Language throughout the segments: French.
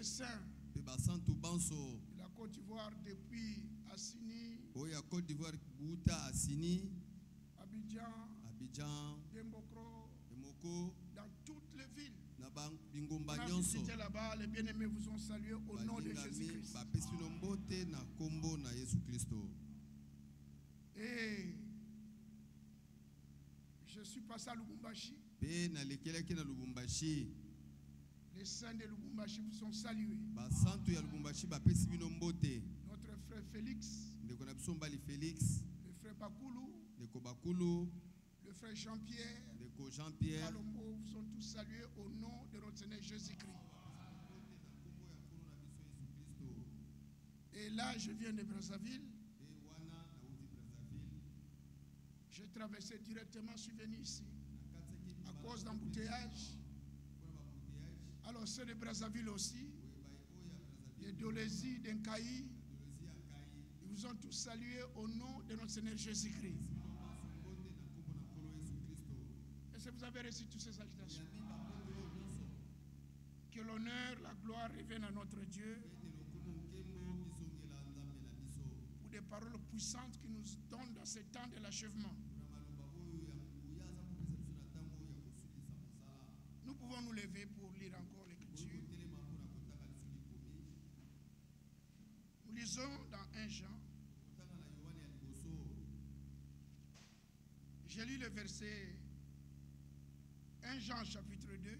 les saints de la Côte d'Ivoire depuis Assini, Abidjan, Dembokro, dans toutes les villes. On a visité là-bas, les bien-aimés vous ont salué au nom de Jésus-Christ. Et je suis passé à Lubumbashi. Les saints de Lubumbashi vous sont salués. Notre frère Félix, le frère Bakoulou, le frère Jean-Pierre, Kalombo, vous sont tous salués au nom de notre Seigneur Jésus-Christ. Et là, je viens de Brazzaville. J'ai traversé directement, je suis venu ici à cause d'embouteillage. Alors ceux de Brazzaville aussi, les Dolési, d'Enkaï, ils vous ont tous salué au nom de notre Seigneur Jésus-Christ. Est-ce que vous avez reçu toutes ces agitations? Que l'honneur, la gloire reviennent à notre Dieu pour des paroles puissantes qui nous donnent dans ce temps de l'achèvement. Nous pouvons nous lever pour lire encore l'Écriture. Nous lisons dans 1 Jean. J'ai lu le verset 1 Jean chapitre 2.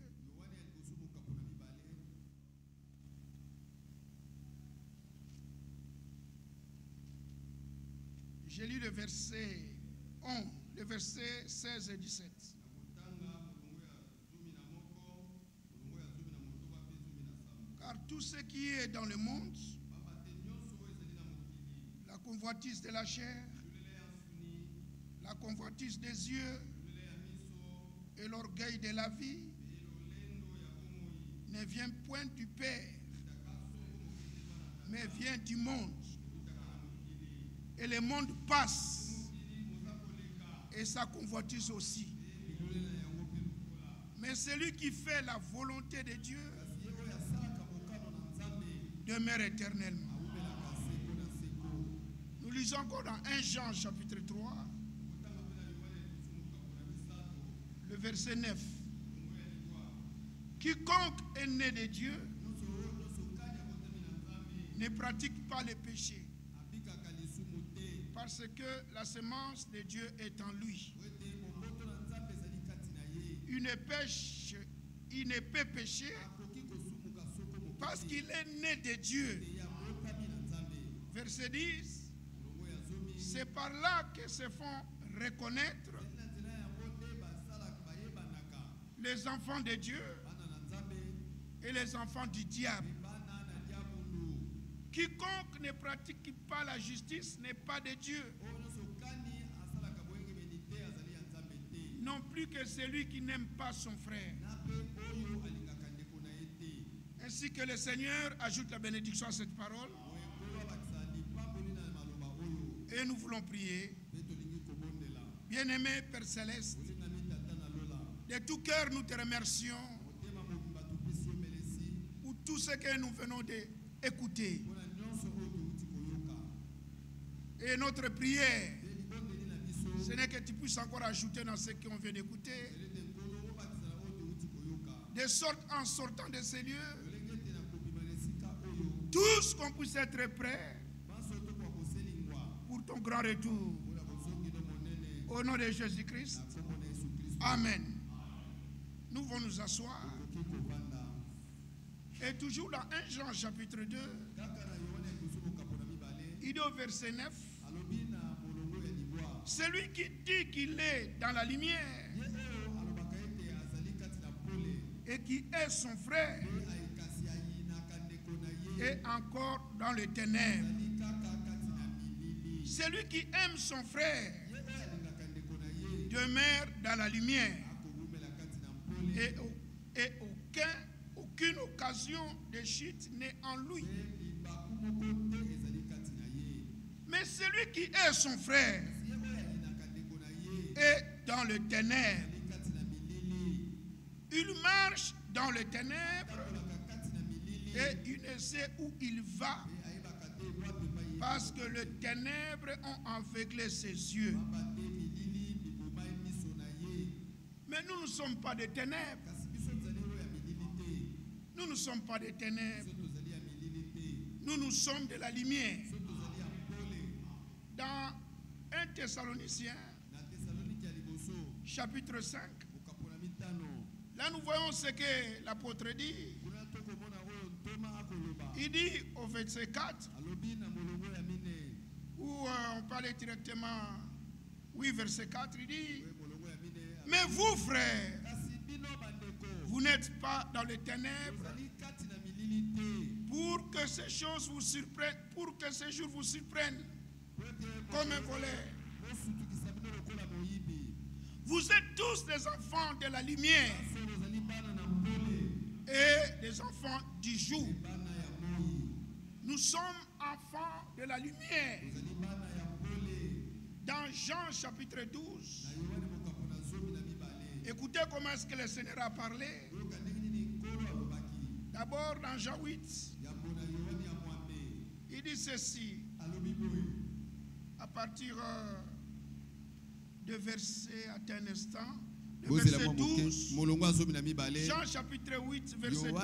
J'ai lu le verset 11, le verset 16 et 17. Car tout ce qui est dans le monde, la convoitise de la chair, la convoitise des yeux et l'orgueil de la vie ne vient point du Père, mais vient du monde. Et le monde passe et sa convoitise aussi. Mais celui qui fait la volonté de Dieu demeure éternellement. Nous lisons encore dans 1 Jean chapitre 3, le verset 9. Quiconque est né de Dieu ne pratique pas le péché, parce que la semence de Dieu est en lui. Il ne peut pécher parce qu'il est né de Dieu. Verset 10. C'est par là que se font reconnaître les enfants de Dieu et les enfants du diable. Quiconque ne pratique pas la justice n'est pas de Dieu. Non plus que celui qui n'aime pas son frère. Ainsi que le Seigneur ajoute la bénédiction à cette parole. Et nous voulons prier. Bien-aimé Père Céleste, de tout cœur nous te remercions pour tout ce que nous venons d'écouter. Et notre prière, ce n'est que tu puisses encore ajouter dans ce qu'on vient d'écouter, de sorte en sortant de ces lieux, tous qu'on puisse être prêts pour ton grand retour. Au nom de Jésus-Christ. Amen. Nous allons nous asseoir. Et toujours dans 1 Jean chapitre 2, il dit au verset 9, celui qui dit qu'il est dans la lumière et qui est son frère est encore dans les ténèbres. Celui qui aime son frère demeure dans la lumière et aucune occasion de chute n'est en lui. Mais celui qui est son frère est dans le ténèbre. Il marche dans les ténèbres Et il ne sait où il va. Parce que les ténèbres ont aveuglé ses yeux. Mais nous ne sommes pas des ténèbres. Nous ne sommes pas des ténèbres. Nous sommes de la lumière. Dans 1 Thessaloniciens, chapitre 5, là nous voyons ce que l'apôtre dit. Il dit au verset 4, où on parlait directement, oui, verset 4, il dit, mais vous, frères, vous n'êtes pas dans les ténèbres pour que ces choses vous surprennent, pour que ces jours vous surprennent comme un voleur. Vous êtes tous des enfants de la lumière et des enfants du jour. Nous sommes enfants de la lumière. Dans Jean chapitre 12, écoutez comment est-ce que le Seigneur a parlé. D'abord dans Jean 8, il dit ceci, à partir de verset, à un instant, de verset 12, Jean chapitre 8, verset 12,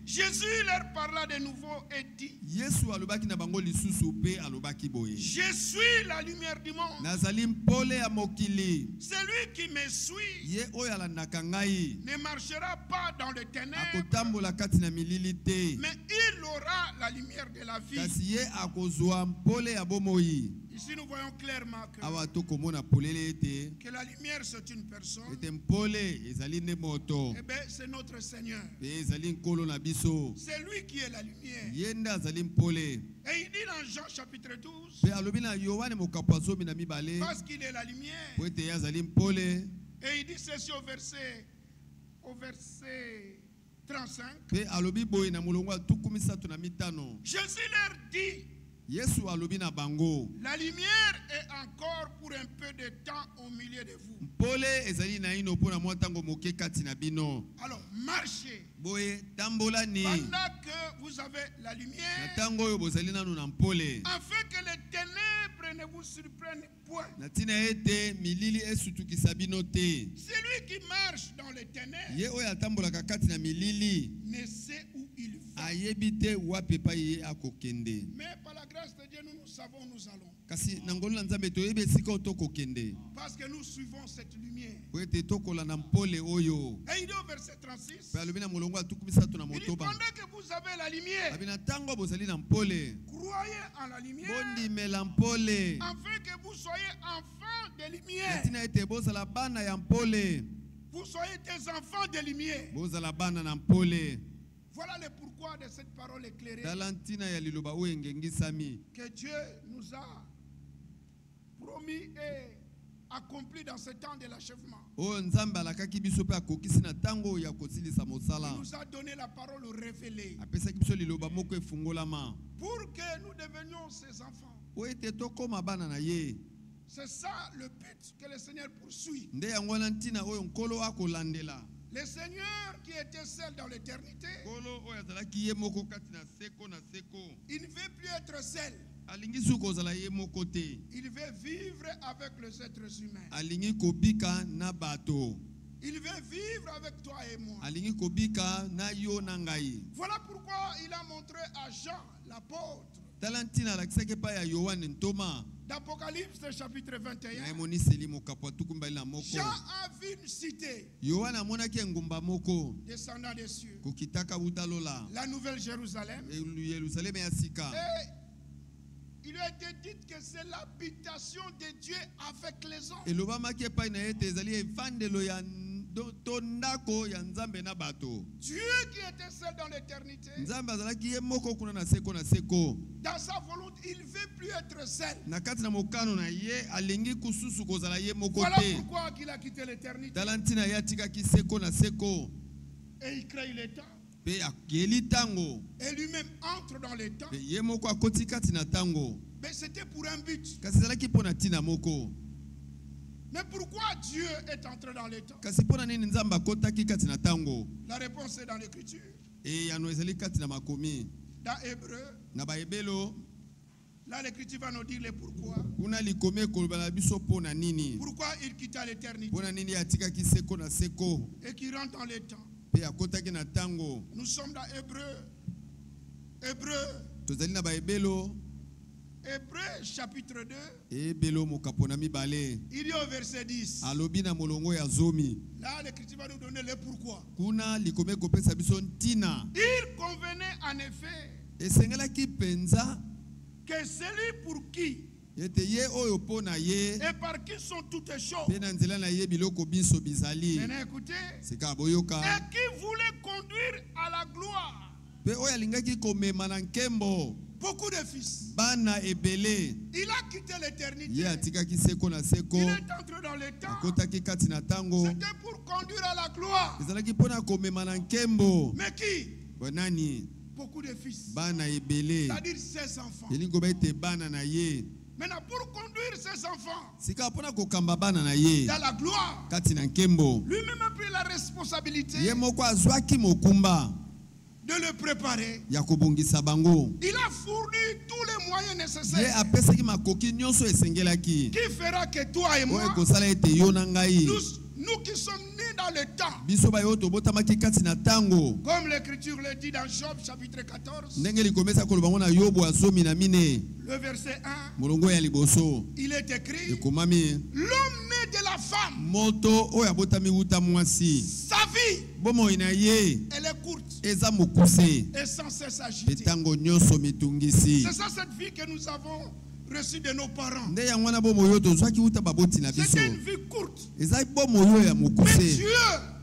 Jésus leur parla de nouveau et dit, je suis la lumière du monde. Celui qui me suit ne marchera pas dans les ténèbres, mais il aura la lumière de la vie. Ici nous voyons clairement que la lumière c'est une personne. Eh bien c'est notre Seigneur. C'est lui qui est la lumière. Et il dit dans Jean chapitre 12, parce qu'il est la lumière. Et il dit ceci au verset 35. Jésus leur dit, la lumière est encore pour un peu de temps au milieu de vous. Alors marchez. Pendant que vous avez la lumière, afin que les ténèbres ne vous surprennent point. Celui qui marche dans les ténèbres ne sait où il va. Mais par la grâce de Dieu, nous savons où nous allons. Parce que nous suivons cette lumière. Et il dit au verset 36, il dit pendant que vous avez la lumière, croyez en la lumière, afin que vous soyez enfants de lumière. Vous soyez des enfants de lumière. Voilà le pourquoi de cette parole éclairée que Dieu nous a promis et accompli dans ce temps de l'achèvement. Il nous a donné la parole révélée pour que nous devenions ses enfants. C'est ça le but que le Seigneur poursuit. Le Seigneur qui était seul dans l'éternité, il ne veut plus être seul. Il veut vivre avec les êtres humains. Il veut vivre avec toi et moi. Voilà pourquoi il a montré à Jean, l'apôtre, d'Apocalypse chapitre 21, Jean a vu une cité descendant des cieux, la nouvelle Jérusalem. Et il lui a été dit que c'est l'habitation de Dieu avec les hommes. Dieu qui était seul dans l'éternité, dans sa volonté, il ne veut plus être seul. Voilà pourquoi il a quitté l'éternité. Et il crée le temps. Et lui-même entre dans le temps. Mais c'était pour un but. Mais pourquoi Dieu est entré dans les temps? Kasi pona nini nzamba akotaki kati na tango? La réponse est dans l'écriture. Et yano ezali kati na makomi. Dans Hébreu, Na baebelo là l'écriture va nous dire le pourquoi. kuna likome koloba na biso pona nini? Pourquoi il quitta l'éternité Pona nini atikaki seko na seko et qui rentre dans les temps. pe akotaki na tango? Nous sommes dans Hébreu. Hébreu. Tozali na baebelo Hébreu chapitre 2. ebelo mokapona mibale. Il dit au verset 10. Alobi na molongo ya zomi. Là l'écriture va nous donner le pourquoi. Kuna likome kopesa biso ntina. Il convenait en effet Esengelaki penza que celui pour qui ete ye oyo pona ye et par qui sont toutes choses. pe na nzela na ye biloko biso bizali. Maintenant écoutez. Sika boyoka. Et qui voulait conduire à la gloire Pe oyo alingaki komema na nkembo beaucoup de fils. bana ebele. Il a quitté l'éternité. Ye atikaki seko na seko. Il est entré dans le temps. Akotaki kati na tango. C'était pour conduire à la gloire. Ezalaki pona komema na nkembo. Mais qui? Bonani Beaucoup de fils. bana ebele. C'est-à-dire ses enfants. Elingo baite bana na ye. Maintenant, pour conduire ses enfants Sika pona kokamba bana na ye dans la gloire, kati na nkembo. lui-même a pris la responsabilité Ye moko azwaki mokumba de le préparer. ya kobongisa bango. Il a fourni tous les moyens Ye nécessaires apesaki makoki nyonso esengelaki. qui fera que toi et Oyo moi, ekosala ete yo na ngai nous qui sommes nés dans le temps, biso bayo tobotamaki kati na tango comme l'écriture le dit dans Job chapitre 14, ndenge likomesa koloba ngo na Yobo azomi na mine le verset 1, molongo ya liboso il est écrit, ekomami l'homme né de la femme, moto oyo abotami wuta mwasi sa vie, bomoi na ye elle est courte eza mokuse et sans cesse pe agitée. tango nyonso mitungisi. C'est ça cette vie que nous avons reçue de nos parents. Nde yango wana bomoi oyo tozwaki wuta baboti na biso C'était une vie courte. eza bomoi oyo ya Mais mokuse. Dieu,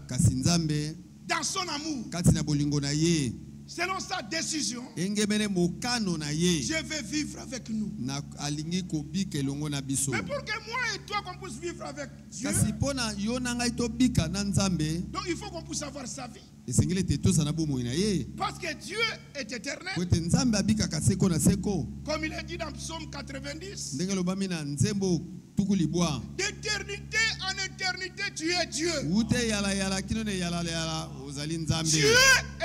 Kasi nzambe dans son amour, kati na bolingo na ye selon sa décision, engemene mokano na ye Dieu veut vivre avec nous. na alingi kobika elongo na biso. Mais pour que moi et toi qu'on puisse vivre avec Dieu, Kasi pona yo na ngai tobika na nzambe donc il faut qu'on puisse avoir sa vie. esengeli ete tosana bomoi na ye Parce que Dieu est éternel. po ete nzambe abikaka seko na seko Comme il est dit dans Psaume 90, ndenge lobami na nzembo tuku libwa d'éternité en éternité, tu es Dieu. ute yalayala kino ne yalayala ozali nzambe. Dieu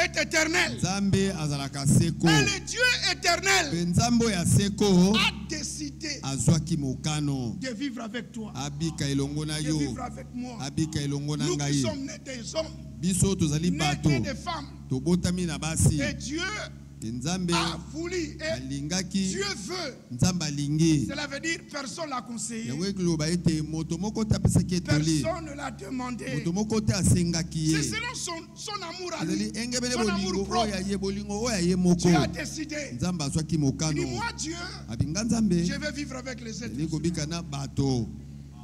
est éternel. Nzambe azalaka seko Et le Dieu éternel pe nzambe oyo ya seko a décidé azwaki mokano de vivre avec toi, abika elongo na de yo vivre avec moi. abika elongo na Nous qui ngai. sommes nés des hommes, Biso tozali nés bato des femmes, tobotami na basi et Dieu ke nzambe a voulu et alingaki Dieu veut. nzambe alingi Cela veut dire personne ne l'a conseillé, yango ekoloba ete moto moko te apesaki etoli personne ne l'a demandé. moto moko te asengaki C'est ye selon son amour à ezali lui, engebele son amour bolingo propre. oyo aye bolingo oyo aye moko Dieu a décidé. nzambe azwaki Il mokano dit, moi Dieu, abinga nzambe je vais vivre avec les êtres eli humains. kobika na bato.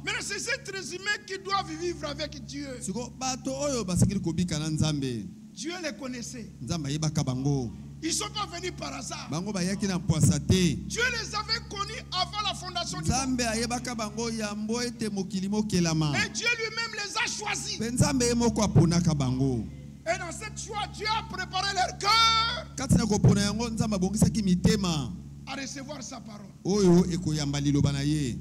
Maintenant, c'est ces êtres humains qui doivent vivre avec Dieu. Siko bato oyo basengeli kobika na nzambe Dieu les connaissait. nzambe ayebaka bango Ils ne sont pas venus par hasard. bango bayaki na pwasa te. Dieu les avait connus avant la fondation du monde. nzambe ayebaka bango yambo ete mokili mokelama Et Dieu lui-même les a choisis. mpe nzambe ye moko aponaka bango. Et dans cette choix, Dieu a préparé leur cœur Kati na kopona yango nzambe abongisaki mitema à recevoir sa parole. oyo ekoyamba liloba na ye.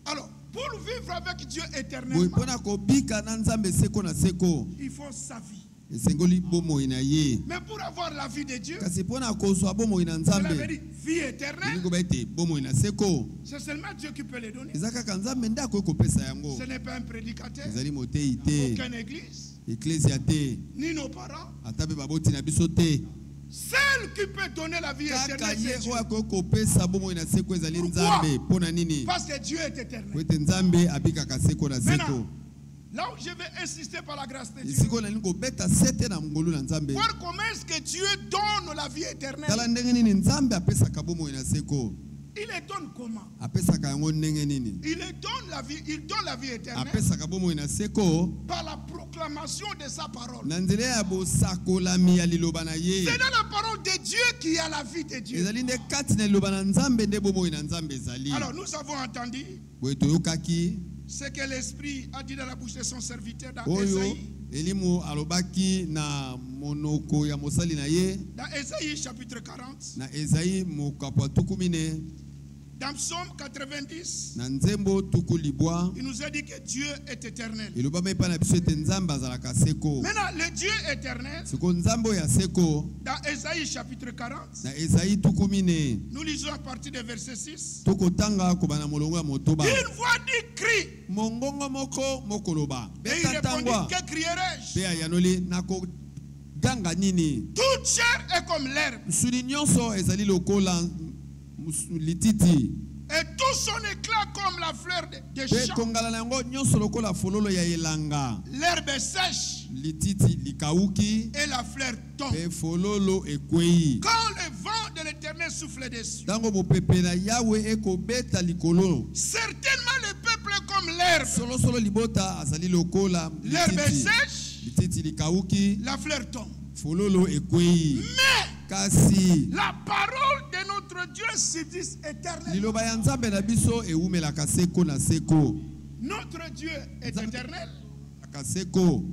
Alors, pour vivre avec Dieu Boye éternellement, mpona kobika na nzambe seko na seko il faut sa vie. esengoli bomoi na ye. Mais pour avoir la vie de Dieu, Kasi mpona kozwa bomoi na cela veut nzambe dire vie éternelle, elingi koba ete bomoi na seko c'est seulement Dieu qui peut les donner. eza kaka nzambe nde akoki kopesa yango. Ce n'est pas un prédicateur, ezali motei te aucune église, eklesia te ni nos parents. ata mpe baboti na biso te. Seul qui peut donner la vie Kaka éternelle, ye c'est Dieu. oyo akoki kopesa bomoi na seko ezali Pourquoi? nzambe. Mpona nini? Parce que Dieu est Po éternel. ete nzambe abikaka seko na seko. Maintenant, là où je vais insister par la grâce de Dieu, esiko nalingi kobeta sete na mongolu na nzambe. voir comment est-ce que Dieu donne la vie éternelle. tala ndenge nini nzambe apesaka bomoi na seko. Il les donne comment? Apesaka yango ndenge nini? Il donne la vie éternelle Apesaka bomoi na seko par la proclamation de sa parole. na nzela ya bosakolami ya liloba na ye. C'est dans la parole de Dieu qu'il y a la vie de Dieu. ezali nde kati na liloba na nzambe nde bomoi na nzambe ezali. Alors nous avons entendu boye toyokaki ce que l'Esprit a dit dans la bouche de son serviteur dans oyo Ésaïe. elimu alobaki na monoko ya mosali na ye Dans Ésaïe chapitre 40, na Ezayi mokapo ya tuku mine. Dans Psaume 90, na nzembo tuku libwa il nous a dit que Dieu est éternel. ilobama epa na biso ete nzambe azalaka seko. Maintenant, le Dieu éternel, siko nzambe oyo ya seko dans Ésaïe chapitre 40, na Esaïe tuku mine nous lisons à partir du verset 6. tokotanga kobana molongo ya motoba. Une voix dit crie. mongongo moko mokoloba Et il beta répondit, tangwa que crierai-je? pe ayanoli nako ganga nini. Toute chair est comme l'herbe, msuni nyonso ezali lokola lititi et tout son éclat comme la fleur des pe champs. kongala na yango nyonso lokola fololo ya elanga. L'herbe est sèche lititi likauki et la fleur tombe. pe fololo ekwei. Quand le vent de l'Éternel souffle dessus, ntango mopepe na yawe ekobeta likolo certainement le peuple est comme l'herbe. solosolo libota azali lokola L'herbe est lititi. sèche, lititi likauki la fleur tombe. fololo ekwei. Mais kasi la parole de notre Dieu subsiste éternellement. liloba ya nzambe na biso ewumelaka seko na seko. Notre Dieu est éternel. aka seko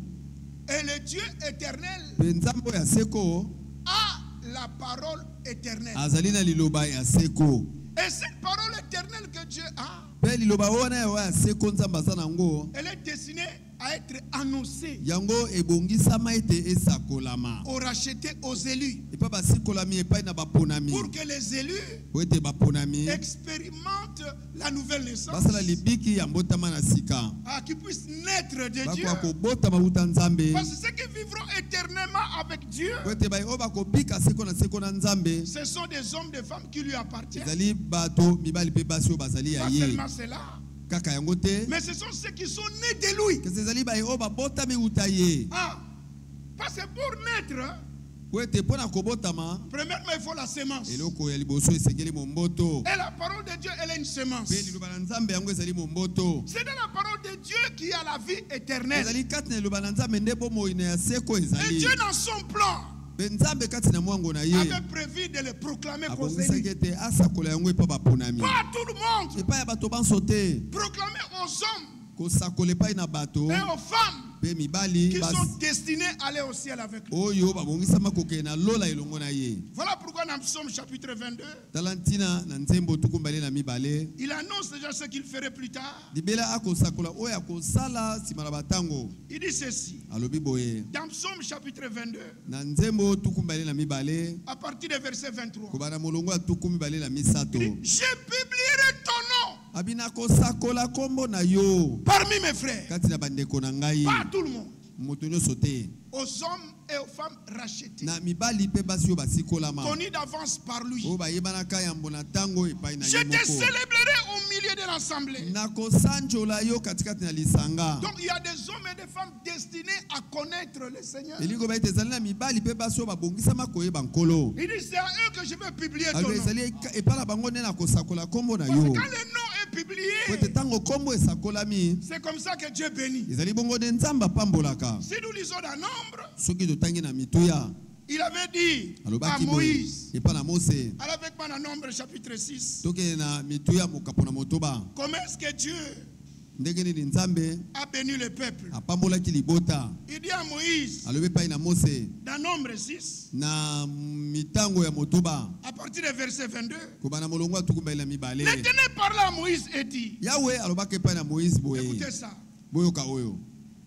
Et le Dieu éternel pe nzambe oyo ya seko a la parole éternelle. azali na liloba ya seko. Et cette parole éternelle que Dieu a, pe liloba wana ya ya seko nzambe aza nango elle est destinée à être annoncée yango ebongisama ete esakolama aux rachetés, aux élus, epa basikolami epai na baponami pour que les élus po ete baponami expérimentent la nouvelle naissance, basala libiki ya mbotama na sika qu'ils puissent naître de Dieu. bakoka kobotama wuta nzambe Parce que ceux qui vivront éternellement avec Dieu, po ete bai oyo bakobika seko na nzambe ce sont des hommes, des femmes qui lui appartiennent. ezali bato mibali mpe basi oyo bazali ya Pas ye seulement cela, kaka yango te mais ce sont ceux qui sont nés de lui. kasi ezali bai oyo babotami wuta ye. Parce que pour naître, po ete mpo na kobotama premièrement, il faut la sémence. eloko ya liboso esengeli momboto Et la parole de Dieu, elle est une sémence. mpe liloba na nzambe yango ezali momboto. C'est dans la parole de Dieu qu'il y a la vie éternelle. ezali kati na liloba na nzambe nde bomoi na ya seko Et ezali. Dieu, dans son plan, mpe nzambe kati na mwango na ye avait prévu de le proclamer qu'aux abongisaki élus. ete asakola yango epa baponami Pas à tout le monde. epai ya bato banso te Proclamer aux hommes kosakola epai na bato et aux femmes mpe mibali qui sont destinés à aller au ciel avec lui. oyo babongisama kokende na lola elongo na ye. Voilà pourquoi dans Psaume chapitre 22, tala ntina na nzembo tuku mbale na mibale il annonce déjà ce qu'il ferait plus tard. libela akosakola oyo akosala nsima na batango. Il dit ceci. alobi boye Dans Psaume chapitre 22, na nzembo tuku mbale na mibale à partir du verset 23, kobana molongo ya tuku mibale na misato. je publierai ton nom abina kosakola kombo na yo parmi mes frères. kati na bandeko na ngai. Pas à tout le monde. moto nyonso te Aux hommes et aux femmes rachetés, na mibali mpe basi oyo basikolama connus d'avance par lui. oyo bayebanaka yambo na ntango epai na Je ye te moko. célébrerai au milieu de l'assemblée. nakosanjola yo katikati na lisanga. Donc il y a des hommes et des femmes destinés à connaître le Seigneur. elingo baite ezali na mibali mpe basi oyo babongisama koyeba nkolo. Il dit c'est à eux que je vais publier ton alo nom. ezali epai na bango nde nakosakola kombo na Parce que yo quand le nom est po ete publié, ntango kombo esakolami c'est comme ça que Dieu bénit. ezali bongo nde nzambe apambolaka. Si nous lisons dans Nombre, soki totangi na mituya il avait dit à alobaki boye Moïse, epai na mose avec moi dans Nombre chapitre 6, tokende na mituya mokapo na motoba comment est-ce que Dieu ndenge nini nzambe a béni le peuple. apambolaki libota. Il dit à Moïse, alobi epai na mose dans Nombre 6, na mitango ya motoba à partir du verset 22, kobana molongo ya tuku mbali na mibale. l'Éternel parla à Moïse et dit, yawe alobaki epai na moïse boye écoutez ça, boyoka oyo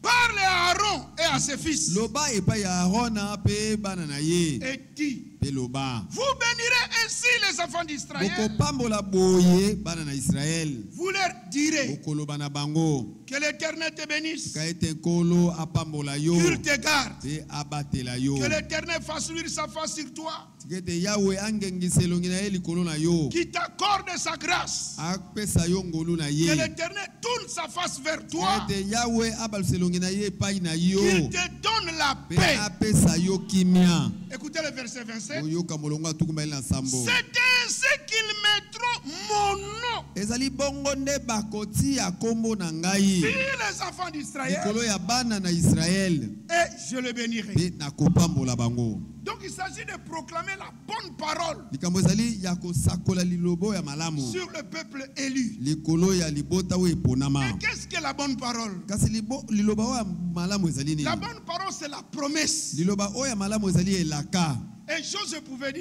parle à Aaron et à ses fils loba epai ya arona mpe bana na ye et dit, mpe loba vous bénirez ainsi les enfants d'Israël, bokopambola boye bana na israele vous leur direz bokoloba na bango que l'Éternel te bénisse, ka ete nkolo apambola yo qu'il te garde, mpe abatela yo que l'Éternel fasse luire sa face sur toi, tika ete yawe angengisa elongi na ye likolo na yo qu'il t'accorde sa grâce, apesa yo ngolu na ye que l'Éternel tourne sa face vers toi, tika ete yawe abalisa elongi na ye epai na yo qu'il te donne la mpe paix. apesa yo kimia. Écoutez le verset 27. oyoka molongo atuku mbali na sambo. C'est ainsi qu'ils mettront mon nom ezali bongo nde bakotia kombo na ngai sur les enfants d'Israël likolo ya bana na Israele et je le bénirai. mpe nakopambola bango. Donc il s'agit de proclamer la bonne parole likambo ezali ya kosakola lilobo ya malamu sur le peuple élu. likolo ya libota oyo eponama. Et qu'est-ce que la bonne parole? kasi liloba oyo ya malamu ezali nini? La bonne parole, c'est la promesse. liloba oyo ya malamu ezali elaka. Et Josué pouvait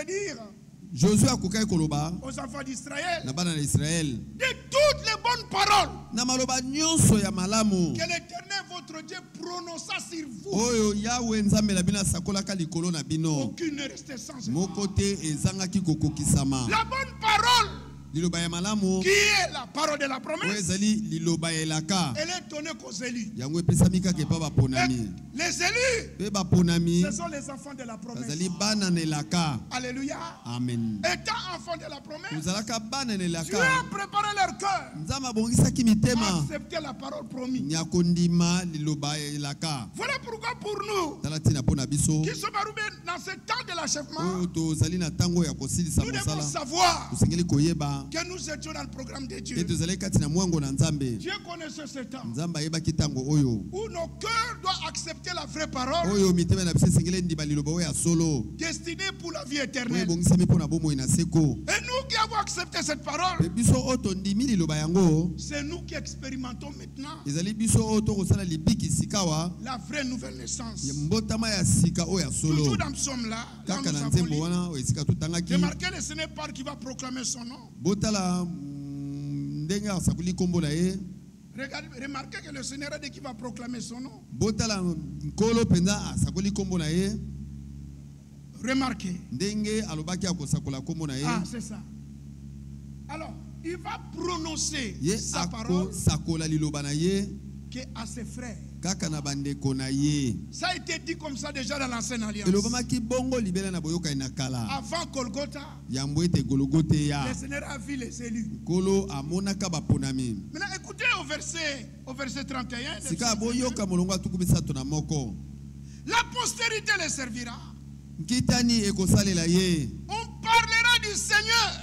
dire, Josué akokai koloba aux enfants d'Israël na bana na Israël de toutes les bonnes paroles na maloba nyonso ya malamu que l'Éternel votre Dieu prononça sur vous. oyo Yahweh nzambe na bino asakolaka likolo na bino Aucune ne restait sans effet. moko te ezangaki kokokisama La bonne parole liloba ya malamu qui est la parole de la oyo promesse, ezali liloba ya elaka elle est donnée qu'aux élus. yango epesami kaka epa Et baponami les élus, mpe baponami ce sont les enfants de la promesse. bazali bana na elaka. Alléluia. Amen. Étant enfants de la promesse, kozalaka bana na Dieu elaka a préparé leur cœur nzambe abongisaki à mitema accepter la parole promise. ya kondima liloba ya elaka. Voilà pourquoi pour nous, tala ntina mpo na biso qui sommes arrivés dans ce temps de l'achèvement, oyo tozali na ntango ya kosilisa nous devons mosala savoir tosengeli koyeba que nous étions dans le programme de Dieu. te tozali kati na mwango na nzambe. Dieu connaissait ce temps Nzambe ayebaki ntango oyo où nos cœurs doivent accepter la vraie parole oyo mitema na biso esengeli ndima liloba oyo ya solo destinée pour la vie oyo éternelle. ebongisami mpo na bomoi na seko. Et nous qui avons accepté cette Mpe parole, biso oyo tondimi liloba yango c'est nous qui expérimentons maintenant ezali biso oyo tokosala libiki sikawa la vraie nouvelle naissance. ya mbotama ya sika oyo ya solo Toujours dans le psaume là, quand kaka nous na avons nzembo lu, wana oyo esika totangaki remarquez le Seigneur par qui va proclamer son nom. botala ndenge asakoli nkombo na ye. Remarquez que le Seigneur a dit qu'il va proclamer son nom. botala nkolo mpenza asakoli nkombo na ye Remarquez. ndenge alobaki akosakola nkombo na ye Ah, c'est ça. Alors, il va prononcer ye sa parole akosakola liloba na ye à ses frères. kaka na bandeko na ye. Ça a été dit comme ça déjà dans l'ancienne alliance. elobamaki bongo libela na boyokani na kala Avant Golgotha, yambo ete gologote ya le Seigneur a vu les élus. nkolo amonaka baponami. Maintenant, écoutez au verset 31. le sika psaume 31. boyoka molongo atuku misato na moko La postérité les servira. nkitani ekosalela ye On parlera du Seigneur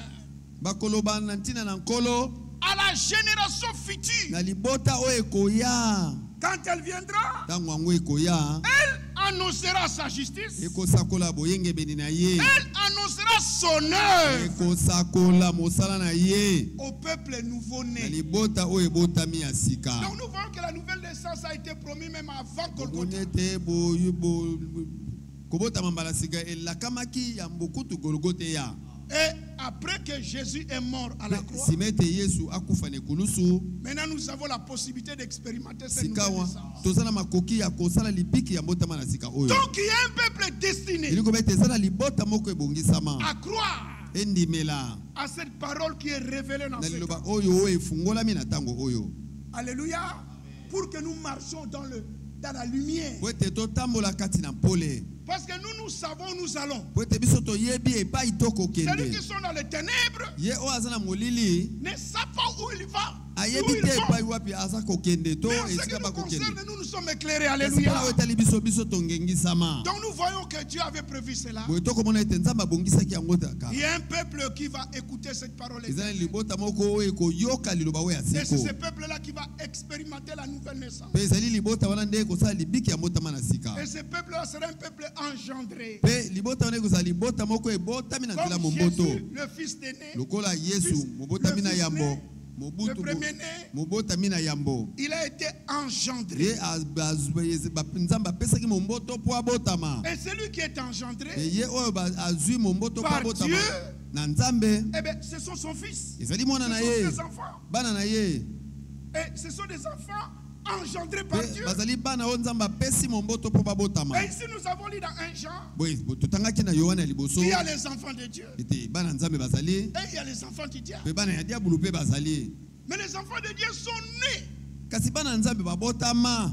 bakoloba na ntina na nkolo à la génération future. na libota oyo ekoya Quand elle viendra, ntango yango ekoya elle annoncera sa justice. ekosakola boyengebeni na ye Elle annoncera son œuvre ekosakola mosala na ye au peuple na nouveau-né. libota oyo ebotami ya sika. Donc nous voyons que la nouvelle naissance a été promise même avant omoni Golgotha. ete kobotama mbala sika elakamaki ya mbokutu gologote ya Et après que Jésus est mort à la croix, nsima ete yesu akufa na ekulusu maintenant nous avons la possibilité d'expérimenter cette sika nouvelle wa naissance. toza na makoki ya kosala lipiki ya mbotama na sika oyo Donc il y a un peuple destiné elikoba ete eza na libota moko ebongisama à croire endimela à cette parole qui est révélée dans na ce liloba temps. oyo oyo efungolami na ntango oyo Alléluia. Pour que nous marchions dans la lumière. po ete totambola kati na pole Parce que nous savons où nous allons. po ete biso toyebi epai Celui tokokende qui sont dans les ténèbres ye oyo aza na molili ne savent pas où il va. Où ayebi ils te epai vont. wapi aza kokende to Mais en ce qui esika nous bakokende. concerne, nous sommes éclairés. Kasi Alléluia. mpona oyo etali biso biso tongengisama Donc nous voyons que Dieu avait prévu cela. boye tokomona ete nzambe abongisaki yango taka Il y a un peuple qui va écouter cette parole. eza na éternelle. libota moko oyo ekoyoka liloba oyo ya Et c'est siko ce peuple-là qui va expérimenter la nouvelle naissance. mpe ezali libota wana nde ekosala libiki ya mbotama na sika Et ce peuple-là sera un peuple engendré. mpe libota wana ekozala libota moko ebotami na nzela Comme momboto Jésus, le fils d'aîné, lokola yesu mobotami na yambo le mobutu premier-né, mobotami na yambo il a été engendré. ye nzambe apesaki momboto mpo abotama Et celui qui est engendré, e ye oyo azwi momboto mpo Par abotama Dieu. na nzambe eh bien, ce sont son fils. ezali mwana Ce na sont ye ses enfants. bana na ye Et ce sont des enfants engendrés par mpe Dieu. bazali bana oyo nzambe apesi momboto mpo babotama Et ici, nous avons lu dans 1 Jean, boye totangaki na yohana ya liboso il y a les enfants de Dieu ete bana nzambe bazali et il y a les enfants du diable. mpe bana ya diabulu mpe bazali Mais les enfants de Dieu sont nés, kasi bana nzambe babotama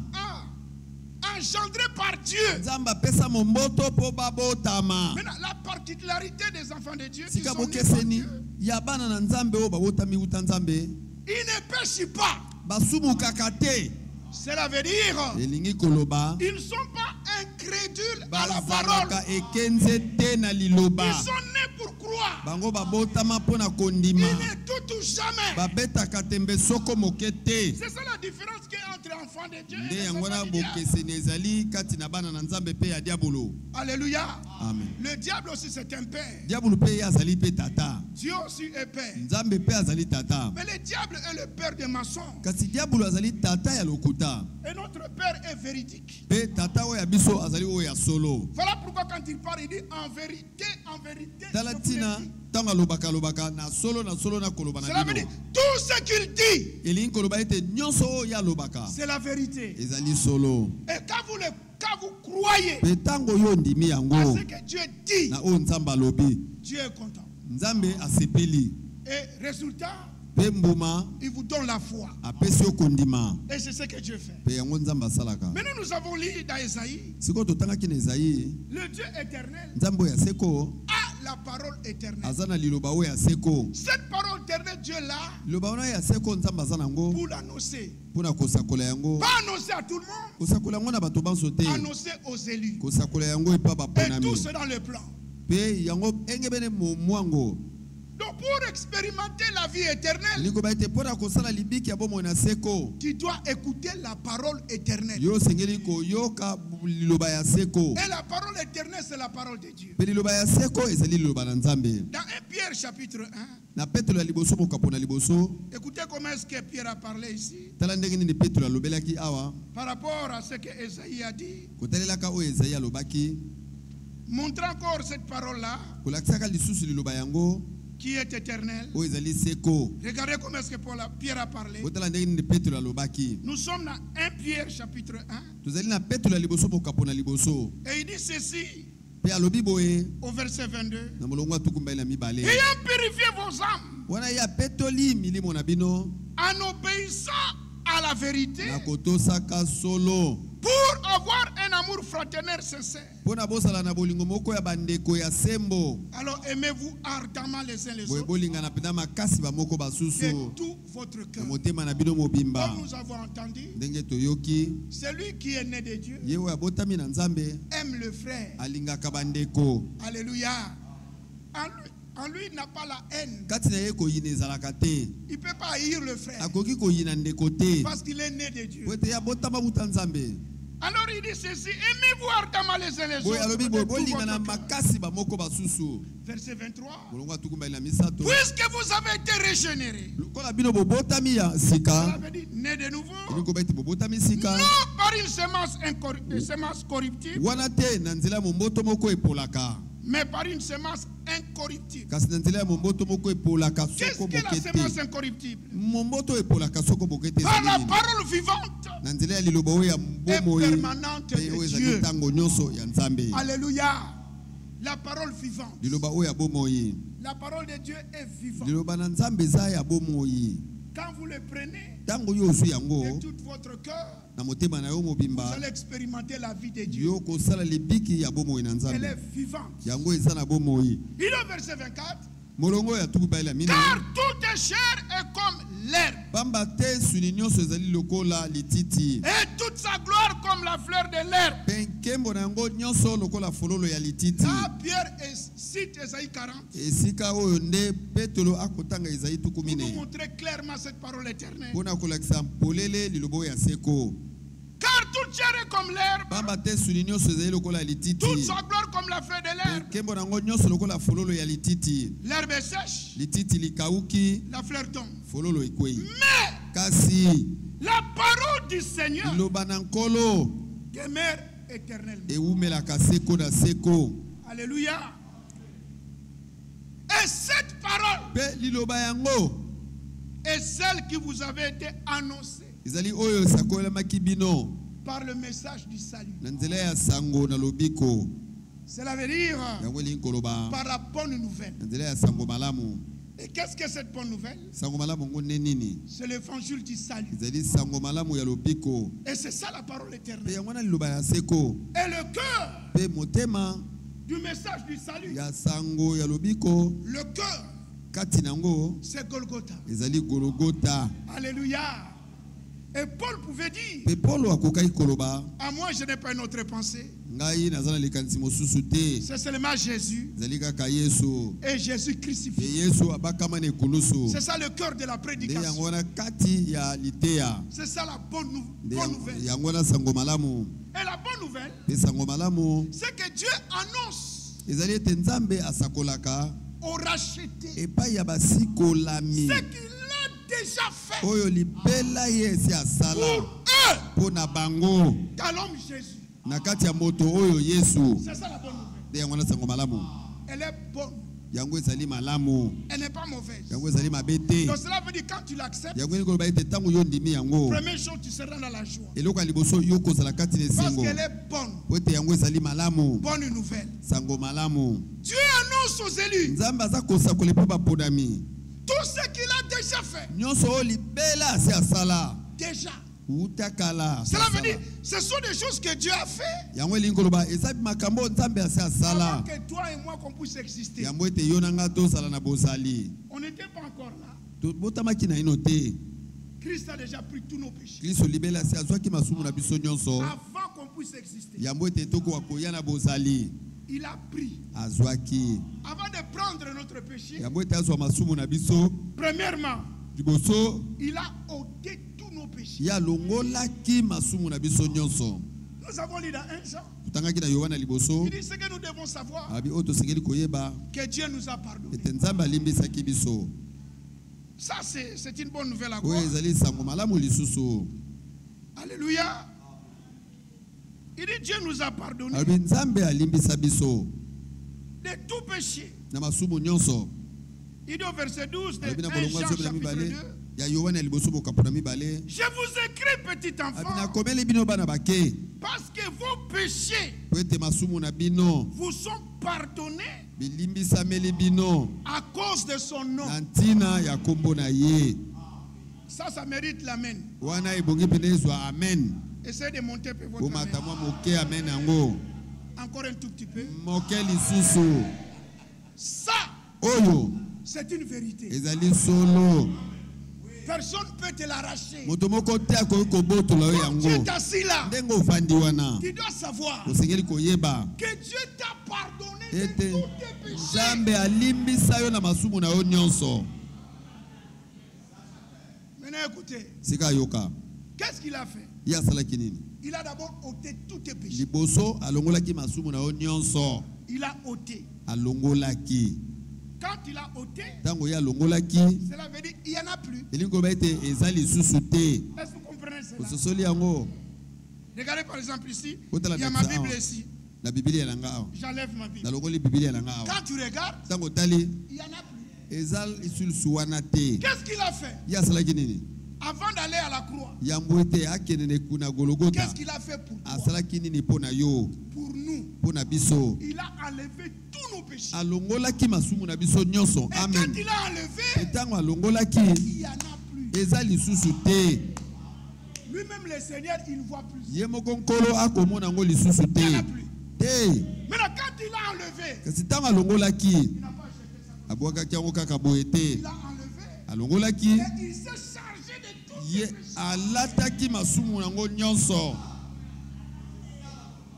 engendrés par Dieu. nzambe apesa momboto mpo babotama. Maintenant, la particularité des enfants de Dieu qui sika sont nés par bokeseni Dieu, ya bana na nzambe oyo babotami wuta nzambe ils ne pêchent pas. basumukaka te Cela veut dire elingi koloba ils ne sont pas incrédules à la parole. bazalaka ekenze te na liloba Ils sont nés pour croire. bango babotama mpo na Ils kondima ne doutent jamais. babetaka tembe soko moke te C'est ça la différence qu'il y a entre enfants de Dieu et nde les yango na enfants du diable. bokeseni ezali kati na bana na nzambe mpe ya diabolo. Alléluia. Amen. Le diable aussi c'est un père. diabolo mpe ye azali mpe tata Dieu aussi est père. Nzambe pe azali tata. Mais le diable est le père des mensonges. Kasi diabolo azali tata ya lokuta. Et notre père est véridique. Pe tata oya biso azali oya solo. Voilà pourquoi quand il parle, il dit en vérité, je vous le Talatina dis. tanga lobaka na solo na koloba na Cela veut dire tout ce qu'il dit, Elingi koloba ete nyonso ya lobaka. c'est la vérité. Ezali solo. Et quand vous croyez Pe tango yo ndimi à yango ce que Dieu dit, na o nzamba lobi. Dieu est content. Nzambe asepeli. Et résultat, Pe mbuma il vous donne la foi. apesi yo kondima. Et c'est ce que Dieu fait. Pe yango nzamba salaka. Maintenant, nous avons lu dans Esaïe, Siko totangaki na Ezaïe, le Dieu éternel nzambe ya seko a la parole éternelle. azana liloba oyo ya seko. Cette parole éternelle, Dieu l'a Liloba wana ya seko nzambe aza nango pour l'annoncer. mpona kosakola yango. Pas annoncer à tout le monde, Kosakola yango na bato banso te. annoncer aux élus. Kosakola yango epa Et baponami. tout c'est dans le plan. Pe yango engebene mwango. Donc pour expérimenter la vie éternelle, Likoba ete mpona kosala libiki ya bomoi na seko. tu dois écouter la parole éternelle. Yo sengeli koyoka liloba ya seko. Et la parole éternelle, c'est la parole de Dieu. Pe liloba ya seko ezali liloba na Nzambe. Dans 1 Pierre chapitre 1, Na Petro ya liboso mokapo na liboso. écoutez comment est-ce que Pierre a parlé ici Tala ndenge nini Petro alobelaki awa. par rapport à ce que Esaïe a dit, Kotalelaka oyo Ezaïe alobaki. montrant encore cette parole-là Kolakisaka lisusu liloba yango qui est éternelle. oyo ezali seko. Regardez comment est-ce que Pierre a parlé. Kotala ndenge nini Petro alobaki. Nous sommes dans 1 Pierre chapitre 1 Tozali na Petro ya liboso mokapo na liboso. et il dit ceci Pe alobi boye au verset 22. na molongo atukumbai na mibale. Ayant purifié vos âmes Wana ya petoli milimo na bino en obéissant à la vérité na kotosaka solo. pour avoir un amour fraternel sincère. Pona bosala na bolingo moko ya bandeko ya sembo. Alors aimez-vous ardemment les uns les Boye autres bolinga na pena makasi ba moko de basusu. tout votre Na cœur. motema na bino mobimba. Comme nous avons entendu, Ndenge toyoki celui qui est né de Dieu ye oyo abotami na Nzambe aime le frère. alingaka bandeko. Alléluia. En lui, il n'a pas la haine. Kati na ye koyina ezalaka te. Il ne peut pas haïr le frère Akoki koyina ndeko te. parce qu'il est né de Dieu. Po ete ye abotama buta Nzambe. Alors il dit ceci, aimez-vous ardemment les uns les Boye autres. alobi de boye tout bolinga votre na cœur. makasi ba moko basusu. Verset 23. Molongo atukumbai na misato. Puisque vous avez été régénérés. Lokola bino bobotami ya Cela sika. veut dire né de nouveau. Elingo baiti bobotami sika. Non par une semence corruptible, Wana te na nzela ya momboto moko epolaka. mais par une semence incorruptible. Kasi na nzela ya momboto moko epolaka Qu'est-ce soko que la boke semence te. incorruptible? Momboto epolaka soko boke te Par ezali la nini? parole vivante Na nzela ya liloba oyo ya et bomoi permanente pe oyo de ezali Dieu. ntango nyonso ya Nzambe. Alléluia. La parole vivante. Liloba oyo ya bomoi. La parole de Dieu est vivante. Liloba na Nzambe eza ya bomoi. Quand vous le prenez Ntango yo ozwi de yango tout votre cœur, na motema na yo vous mobimba, allez expérimenter la vie de Dieu. yo kosala libiki ya bomoi na Elle Nzambe. est vivante. Yango eza na bomoi. Il est au verset 24. Molongo oyo ya tuku baila mine. Car toute chair est comme l'herbe, Pamba te suni nyonso ezali lokola lititi. et toute sa gloire comme la fleur de l'herbe. Pe nkembo na yango nyonso lokola fololo ya lititi. Là, Pierre cite Esaïe 40 Esika oyo nde Petelo akotanga Ezaïe tuku pour nous mine. montrer clairement cette parole éternelle. Mpona kolakisa polele liloba oyo ya seko. Car toute chair est comme l'herbe, Pamba te suni nyonso ezali lokola lititi. toute sa gloire comme la fleur de Pe l'herbe. nkembo na yango nyonso lokola fololo ya lititi. L'herbe est sèche, Lititi likauki, la fleur tombe. fololo ekwei. Mais Kasi la parole du Seigneur liloba na nkolo demeure éternellement. ewumelaka seko na seko. Alléluia. Et cette parole Pe liloba yango est celle qui vous avait été annoncée ezali oyo esakolemaki bino par le message du salut. na nzela ya sango na lobiko. Cela veut dire Yango elingi koloba par la bonne nouvelle. na nzela ya sango malamu. Et qu'est-ce que cette bonne nouvelle? Sango malamu yango nde nini? C'est l'évangile du salut. Ezali sango malamu ya lobiko. Et c'est ça la parole Pe éternelle. yango wana liloba ya seko. Et le cœur Pe motema du message du salut, ya sango ya lobiko le cœur, kati nango c'est Golgotha. ezali Golgotha. Alléluia. Et Paul pouvait dire, Pe Paulo akokaki koloba à moi je n'ai pas une autre pensée. ngai naza na likanisi mosusu te. C'est seulement Jésus Ezali kaka Yesu. et Jésus Pe crucifié. Yesu abakama na ekulusu. C'est ça le cœur de la Nde prédication. yango wana kati ya liteya. C'est ça la bonne Nde nouvelle. yango wana sango malamu. Et la bonne nouvelle, Pe sango malamu c'est que Dieu annonce ezali ete Nzambe asakolaka au racheté. Et pas yabasi kolami. Ce qu'il a déjà fait Oyo libela yesi asala. pour eux. Pona bango. Dans l'homme Jésus. Nakati ya moto oyo Yesu. C'est ça la bonne nouvelle. De yango na sango malamu. Elle est bonne. Yango ezali malamu. Elle n'est pas mauvaise. Yango ezali mabete. Donc cela veut dire quand tu l'acceptes, Yango ngolo ba ete tango yo ndimi yango. première chose, tu seras dans la joie. Eloko liboso yo kozala kati ne Parce sengo. qu'elle est bonne. Pote yango ezali malamu. Bonne nouvelle. Sango malamu. Dieu annonce aux élus Nzamba aza kosakola po bapodami. tout ce qu'il a déjà fait. Nyonso oyo libela asi asala. Déjà. Utakala. Cela veut dire, ce sont des choses que Dieu a fait Yango elingi koloba esabi makambo Nzambe asi avant asala. que toi et moi qu'on puisse exister. Yango ete yo na nga tosala na bozali. On n'était pas encore là. Botamaki na ino te. Christ a déjà pris tous nos péchés. Kristo libela asi azwaki masumu na biso nyonso. Avant qu'on puisse exister, Yango ete tokoka koya na bozali. il a pris. Azwaki. Avant de prendre notre péché, Yango ete azwa masumu na biso. premièrement, Liboso il a ôté tous nos péchés. ya longolaki masumu na biso nyonso. Nous avons lu dans 1 Jean. Tutangaki na Yohana liboso. Il dit ce que nous devons savoir, Abi oto sengeli koyeba que Dieu nous a pardonné. ete Nzambe alimbisaki biso. Ça, c'est une bonne nouvelle à Oyo quoi. ezali sango malamu lisusu. Alléluia. Il dit Dieu nous a pardonné Abi Nzambe alimbisa biso de tout péché. na masumu nyonso. Il dit au verset 12 de Abi na 1 bolongo Jean sobe na chapitre mibale 2. ya Yohana liboso bokapona mibale. Je vous écris, petit Abi enfant, nakomeli bino bana bake parce que vos péchés po ete masumu na bino vous sont pardonnés bilimbisameli bino à cause de son nom. na ntina ya kombo na ye. Ça mérite l'amen. Wana ebongi pene ezwa amen. Essayez de monter un peu votre Bomata amen. mwa moke amen yango. Encore un tout petit peu. Moke lisusu. Ça, Oyo c'est une vérité. ezali solo. Personne ne peut te l'arracher. Moto moko te akoki kobotola yo Quand tu es yango. assis là, Ndenge ofandi wana tu dois savoir osengeli koyeba que Dieu t'a pardonné de ete tous tes péchés. Nzambe alimbisa yo na masumu na yo nyonso. Maintenant écoutez, Sika yoka qu'est-ce qu'il a fait? ye asalaki nini? Il a d'abord ôté tous tes péchés. Liboso alongolaki masumu na yo nyonso. Il a ôté. Alongolaki. Quand il a ôté, Ntango ye alongolaki cela veut dire qu'il n'y en a plus. elingi koloba ete eza lisusu te. Est-ce que vous comprenez cela? Ososoli yango Regardez par exemple ici, Otala il y a ma dakisa Bible awa. ici. na Biblia na nga awa. J'enlève ma Bible. Nalongoli Biblia na nga awa. Quand tu regardes, Ntango otali il n'y en a plus. eza lisusu wana te. Qu'est-ce qu'il a fait? Ye asalaki nini? Avant d'aller à la croix? Yambo ete akende kuna Golgotha. Qu'est-ce qu'il a fait pour toi? Asalaki nini mpo na yo? Pour nous. Mpo na biso. Il a enlevé tous nos péchés. Alongolaki masumu na biso nyonso. Et Amen. quand il a enlevé, Ntango alongolaki il n'y en a plus. eza lisusu te. Lui-même, le Seigneur, il ne voit plus. Ye moko nkolo akomona yango lisusu Il n'y en a te. plus. Te. Maintenant, quand il a enlevé, Kasi ntango alongolaki il n'a pas jeté ça. abwakaki yango kaka boye te. Il a enlevé. Alongolaki Et il s'est chargé de tous ye ses péchés. alataki masumu yango nyonso.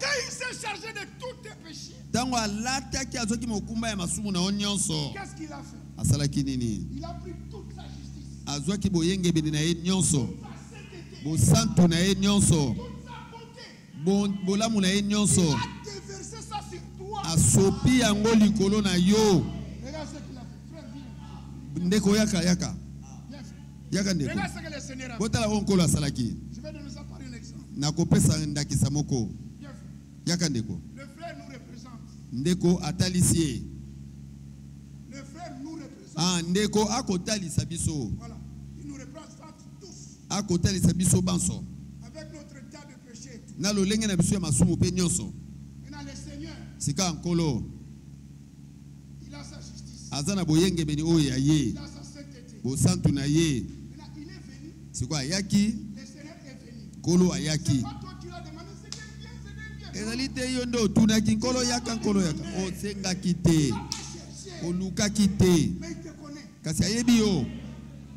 Quand il s'est chargé de tous tes péchés, Ntango alataki azwaki mokumba ya masumu na yo nyonso. qu'est-ce qu'il a fait? Asalaki nini? Il a pris toute sa justice, Azwaki boyengebeni na ye nyonso. sa sainteté, Bosantu na ye nyonso. toute sa bonté. Bolamu na ye nyonso. Il a déversé ça sur toi. Asopi yango likolo na yo. Regarde ce qu'il a fait. Frère, viens. Ndeko yaka. Viens, frère. Yaka ndeko. Regarde ce que le Seigneur a fait. Botala oyo nkolo asalaki. Je vais donner ça par un exemple. Nakopesa ndakisa moko. Viens, frère. Yaka ndeko. Le frère nous représente. Ndeko atalisi ye. Le frère nous représente. Ah, ndeko akotalisa biso. Voilà. Il nous représente tous. Akotalisa biso banso. Avec notre tas de péchés et tout. Na lolenge na biso ya masumu pe nyonso. Maintenant, le Seigneur, Sika nkolo il a sa justice. aza na boyengebeni oyo ya ye. Il a sa sainteté. Bosantu na ye. Maintenant, il est venu. Sikoyo ayaki, Le Seigneur est venu. nkolo C'est ayaki. pas toi qui l'as demandé, c'était bien, c'était bien. Ezali te yo nde otunaki nkolo yaka nkolo yaka. Osengaki te. Tu n'as pas cherché, Olukaki te. mais il te connaît. Kasi ayebi yo.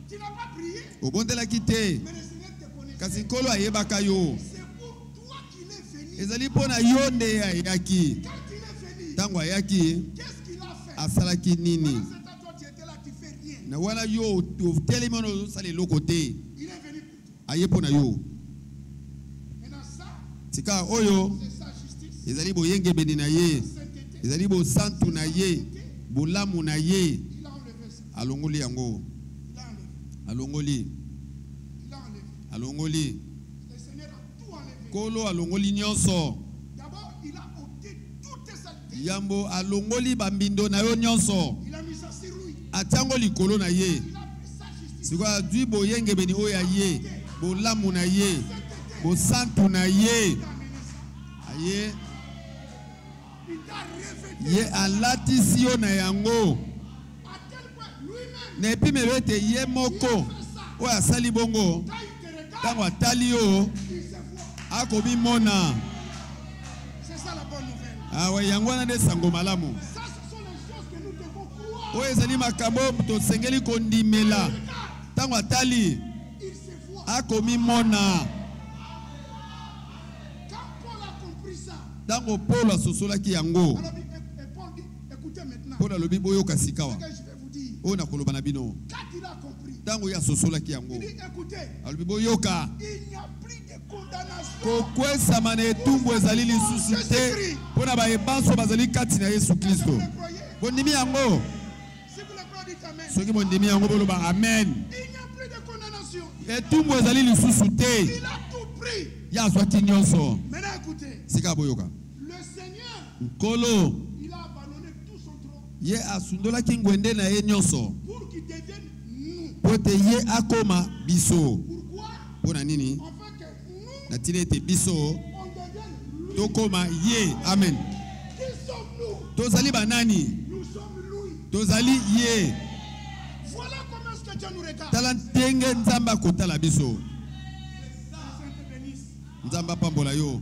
Tu n'as pas prié, Obondelaki te. mais le Seigneur te connaît. Kasi nkolo ayebaka yo. C'est pour toi qu'il est venu. Ezali mpo na yo nde ayaki. Quand il est venu, Ntango ayaki qu'est-ce qu'il a fait? asalaki nini? Pendant ce temps, toi, tu étais là, tu fais rien. Na wana yo otelemi wana ozosala eloko te. Il est venu pour toi. Aye mpo na yo. Maintenant, ça, Sika oyo c'est sa justice, ezali boyengebeni na ye. sa sainteté, Ezali bosantu na ye. bolamu na ye Il a enlevé ça. alongoli yango Il a enlevé. alongoli Il a enlevé. alongoli Le Seigneur a tout enlevé. kolo alongoli nyonso D'abord, il a ôté toutes tes saletés. yambo alongoli bambindo na yo nyonso Il a mis ça sur lui. atiango likolo na ye Il a pris sa justice. siko adwi boyengebeni oyo ya ye bolamu na ye bosantu na ye Il a amené ça. aye Il t'a revêtu. ye alatisi yo na yango À tel point, lui-même, na epimelo ete ye moko oyo asali bongo quand il te regarde, ntango atali yo il se voit. akomimona C'est ça la bonne nouvelle. awa yango wana nde sango malamu Ça, ce sont les choses que nous devons croire. oyo ezali makambo tosengeli kondimela ntango atali Il se voit. akomimona Quand Paul a compris ça, ntango polo asosolaki yango alors et Paul dit, écoutez maintenant, polo alobi boyoka sikawa ce que je vais vous dire. oyo nakoloba na bino Quand il a compris, ntango ye asosolaki yango il dit, écoutez, alobi boyoka il n'y a plus de condamnation. kokwesama na etumbu ezali lisusu te mpo na bayebanso bazali kati na yesu Est-ce que kristo vous le croyez? bondimi yango Si vous le croyez, dites Amen. soki bondimi yango boloba amen Il n'y a plus de condamnation. etumbu ezali lisusu te Il a tout pris. ye azwaki nyonso Maintenant, écoutez, sika boyoka le Seigneur, nkolo il a abandonné tout son trône ye asundolaki ngwende na ye nyonso pour qu'il devienne nous. mpo ete ye akoma biso Pourquoi? mpo na nini Afin que nous, na ntina ete biso on devienne lui. tokoma ye amen Qui sommes-nous? tozali banani Nous sommes lui. tozali ye Voilà comment est-ce que Dieu nous regarde. tala ndenge nzambe akotala biso Saint te bénisse. nzambe apambola yo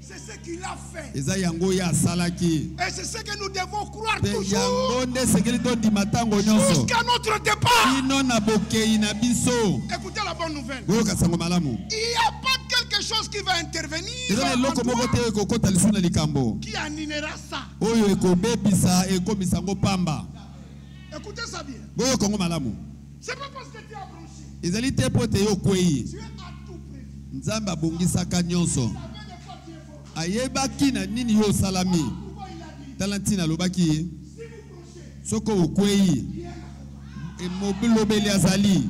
C'est ce qu'il a fait. eza yango ye asalaki Et c'est ce que nous devons croire mpe toujours. yango nde esengeli tondima ntango nyonso Jusqu'à notre départ. kino na bokei na biso Écoutez la bonne nouvelle. boyoka sango malamu Il n'y a pas quelque chose qui va intervenir eza na en eloko moko toi te ekokota lisu na likambo qui annulera ça. oyo ekobebisa ekomisa yango pamba Écoutez ça bien. boyoka yango malamu C'est pas parce que tu as branché. ezali te mpo ete yo kwei Dieu a tout prévu. nzambe abongisaka nyonso Il savait de quoi tu es fort. ayebaki na nini yo osalami Pourquoi il a dit? tala ntina alobaki Si vous branchez, soki okwei molobeli azali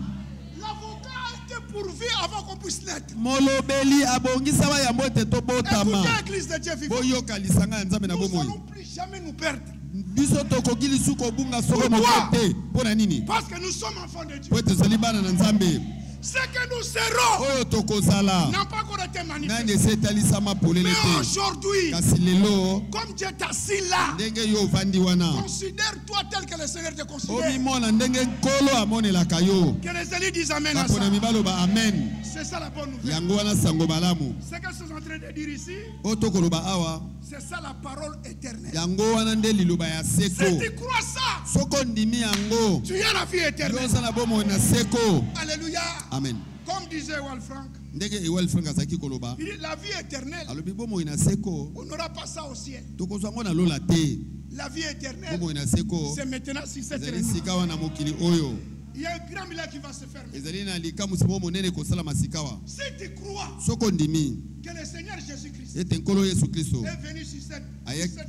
l'avocat a été pourvu avant qu'on puisse l'être. molobeli abongisama yango ete tobotama Écoutez l'église de Dieu vivant. boyoka lisanga ya nzambe na Nous bomoi n'allons plus jamais nous perdre. biso tokoki lisu kobunga soko Pourquoi? moko te mpo na nini Parce que nous sommes enfants de Dieu. mpo ete tozali bana na nzambe Ce que nous serons oyo tokozala n'a pas encore été nani manifesté. esi etalisama polele Mais te aujourd'hui, kasi lelo comme Dieu t'a assis là, ndenge yo ovandi wana considère-toi tel que le Seigneur te considère. omimona ndenge nkolo amonelaka yo Que les élus disent Amen à ça. baponami baloba amen C'est ça la bonne nouvelle. yango wana sango malamu Ce que je suis en train de dire ici, oyo tokoloba awa c'est ça la parole éternelle. yango wana nde liloba ya seko Si tu crois ça, soko ondimi yango tu as la vie yo éternelle. oza na bomoi na seko Alléluia. amen Comme disait Walfrank, ndenge ewel frank azalaki koloba il dit la vie éternelle, alobi bomoi na seko on n'aura pas ça au ciel. tokozwa yango na lola te La vie éternelle, bomoi na seko c'est maintenant si c'est ezali terminé. sika wana mokili oyo Il y a un grand milagre qui va se faire. ezali na likamusi moko monene kosalama sika wa Si tu crois soko ondimi que le Seigneur Jésus-Christ ete nkolo yesu kristo est venu sur cette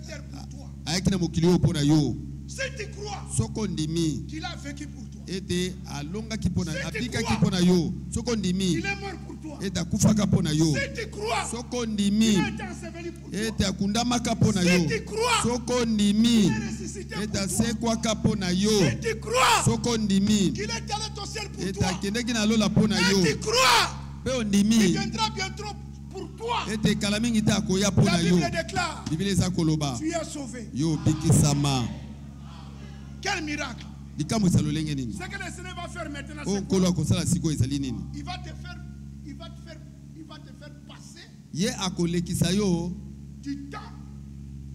terre pour toi, ayaki na mokili oyo mpo na yo si tu crois soko ondimi qu'il a vécu pour toi, ete alongaki mpo na Si tu abikaki crois. mpo na yo soko ondimi il est mort pour toi, ete akufaka mpo na yo si tu crois soko qu'il ondimi a été enseveli pour toi, ete akundamaka mpo na si yo tu crois soko ondimi qu'il est ressuscité ete pour toi, asekwaka mpo na yo si tu crois soko ondimi qu'il est allé au ciel pour ete toi, akendeki na lola mpo na yo et tu crois mpe qu'il ondimi viendra bientôt pour toi, ete ekala mingi te akoya mpo la na yo Bible déclare, biblia eza koloba tu es sauvé. yo obikisama Quel miracle! likamwisa lolenge nini Ce que le Seigneur va faire maintenant, oyo c'est nkolo akosala sikoyo ezali nini il va te faire passer ye akolekisa yo du temps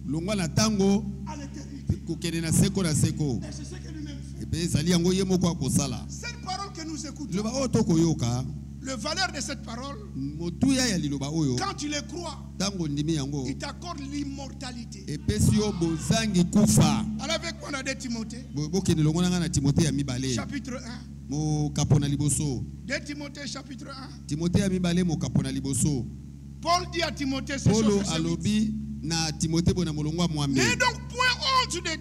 longwa na ntango à l'éternité. kokende na seko na seko Et c'est ce que lui-même fait. epe ezali yango ye moko akosala Cette parole que nous écoutons, liloba oyo tokoyoka le valeur de cette parole, motuya ya liloba oyo quand tu le crois, ntango ondimi yango il t'accorde l'immortalité. epesi yo bozangi kufa Alors avec moi, on a 2 Timothée, bokende longo na ngai na timote ya mibale chapitre 1. mokapo na liboso 2 Timothée, chapitre 1. timote ya mibale mokapo na liboso Paul dit à Timothée, c'est polo chose alobi na timote bo na molongo ya mwambe n'aie donc point honte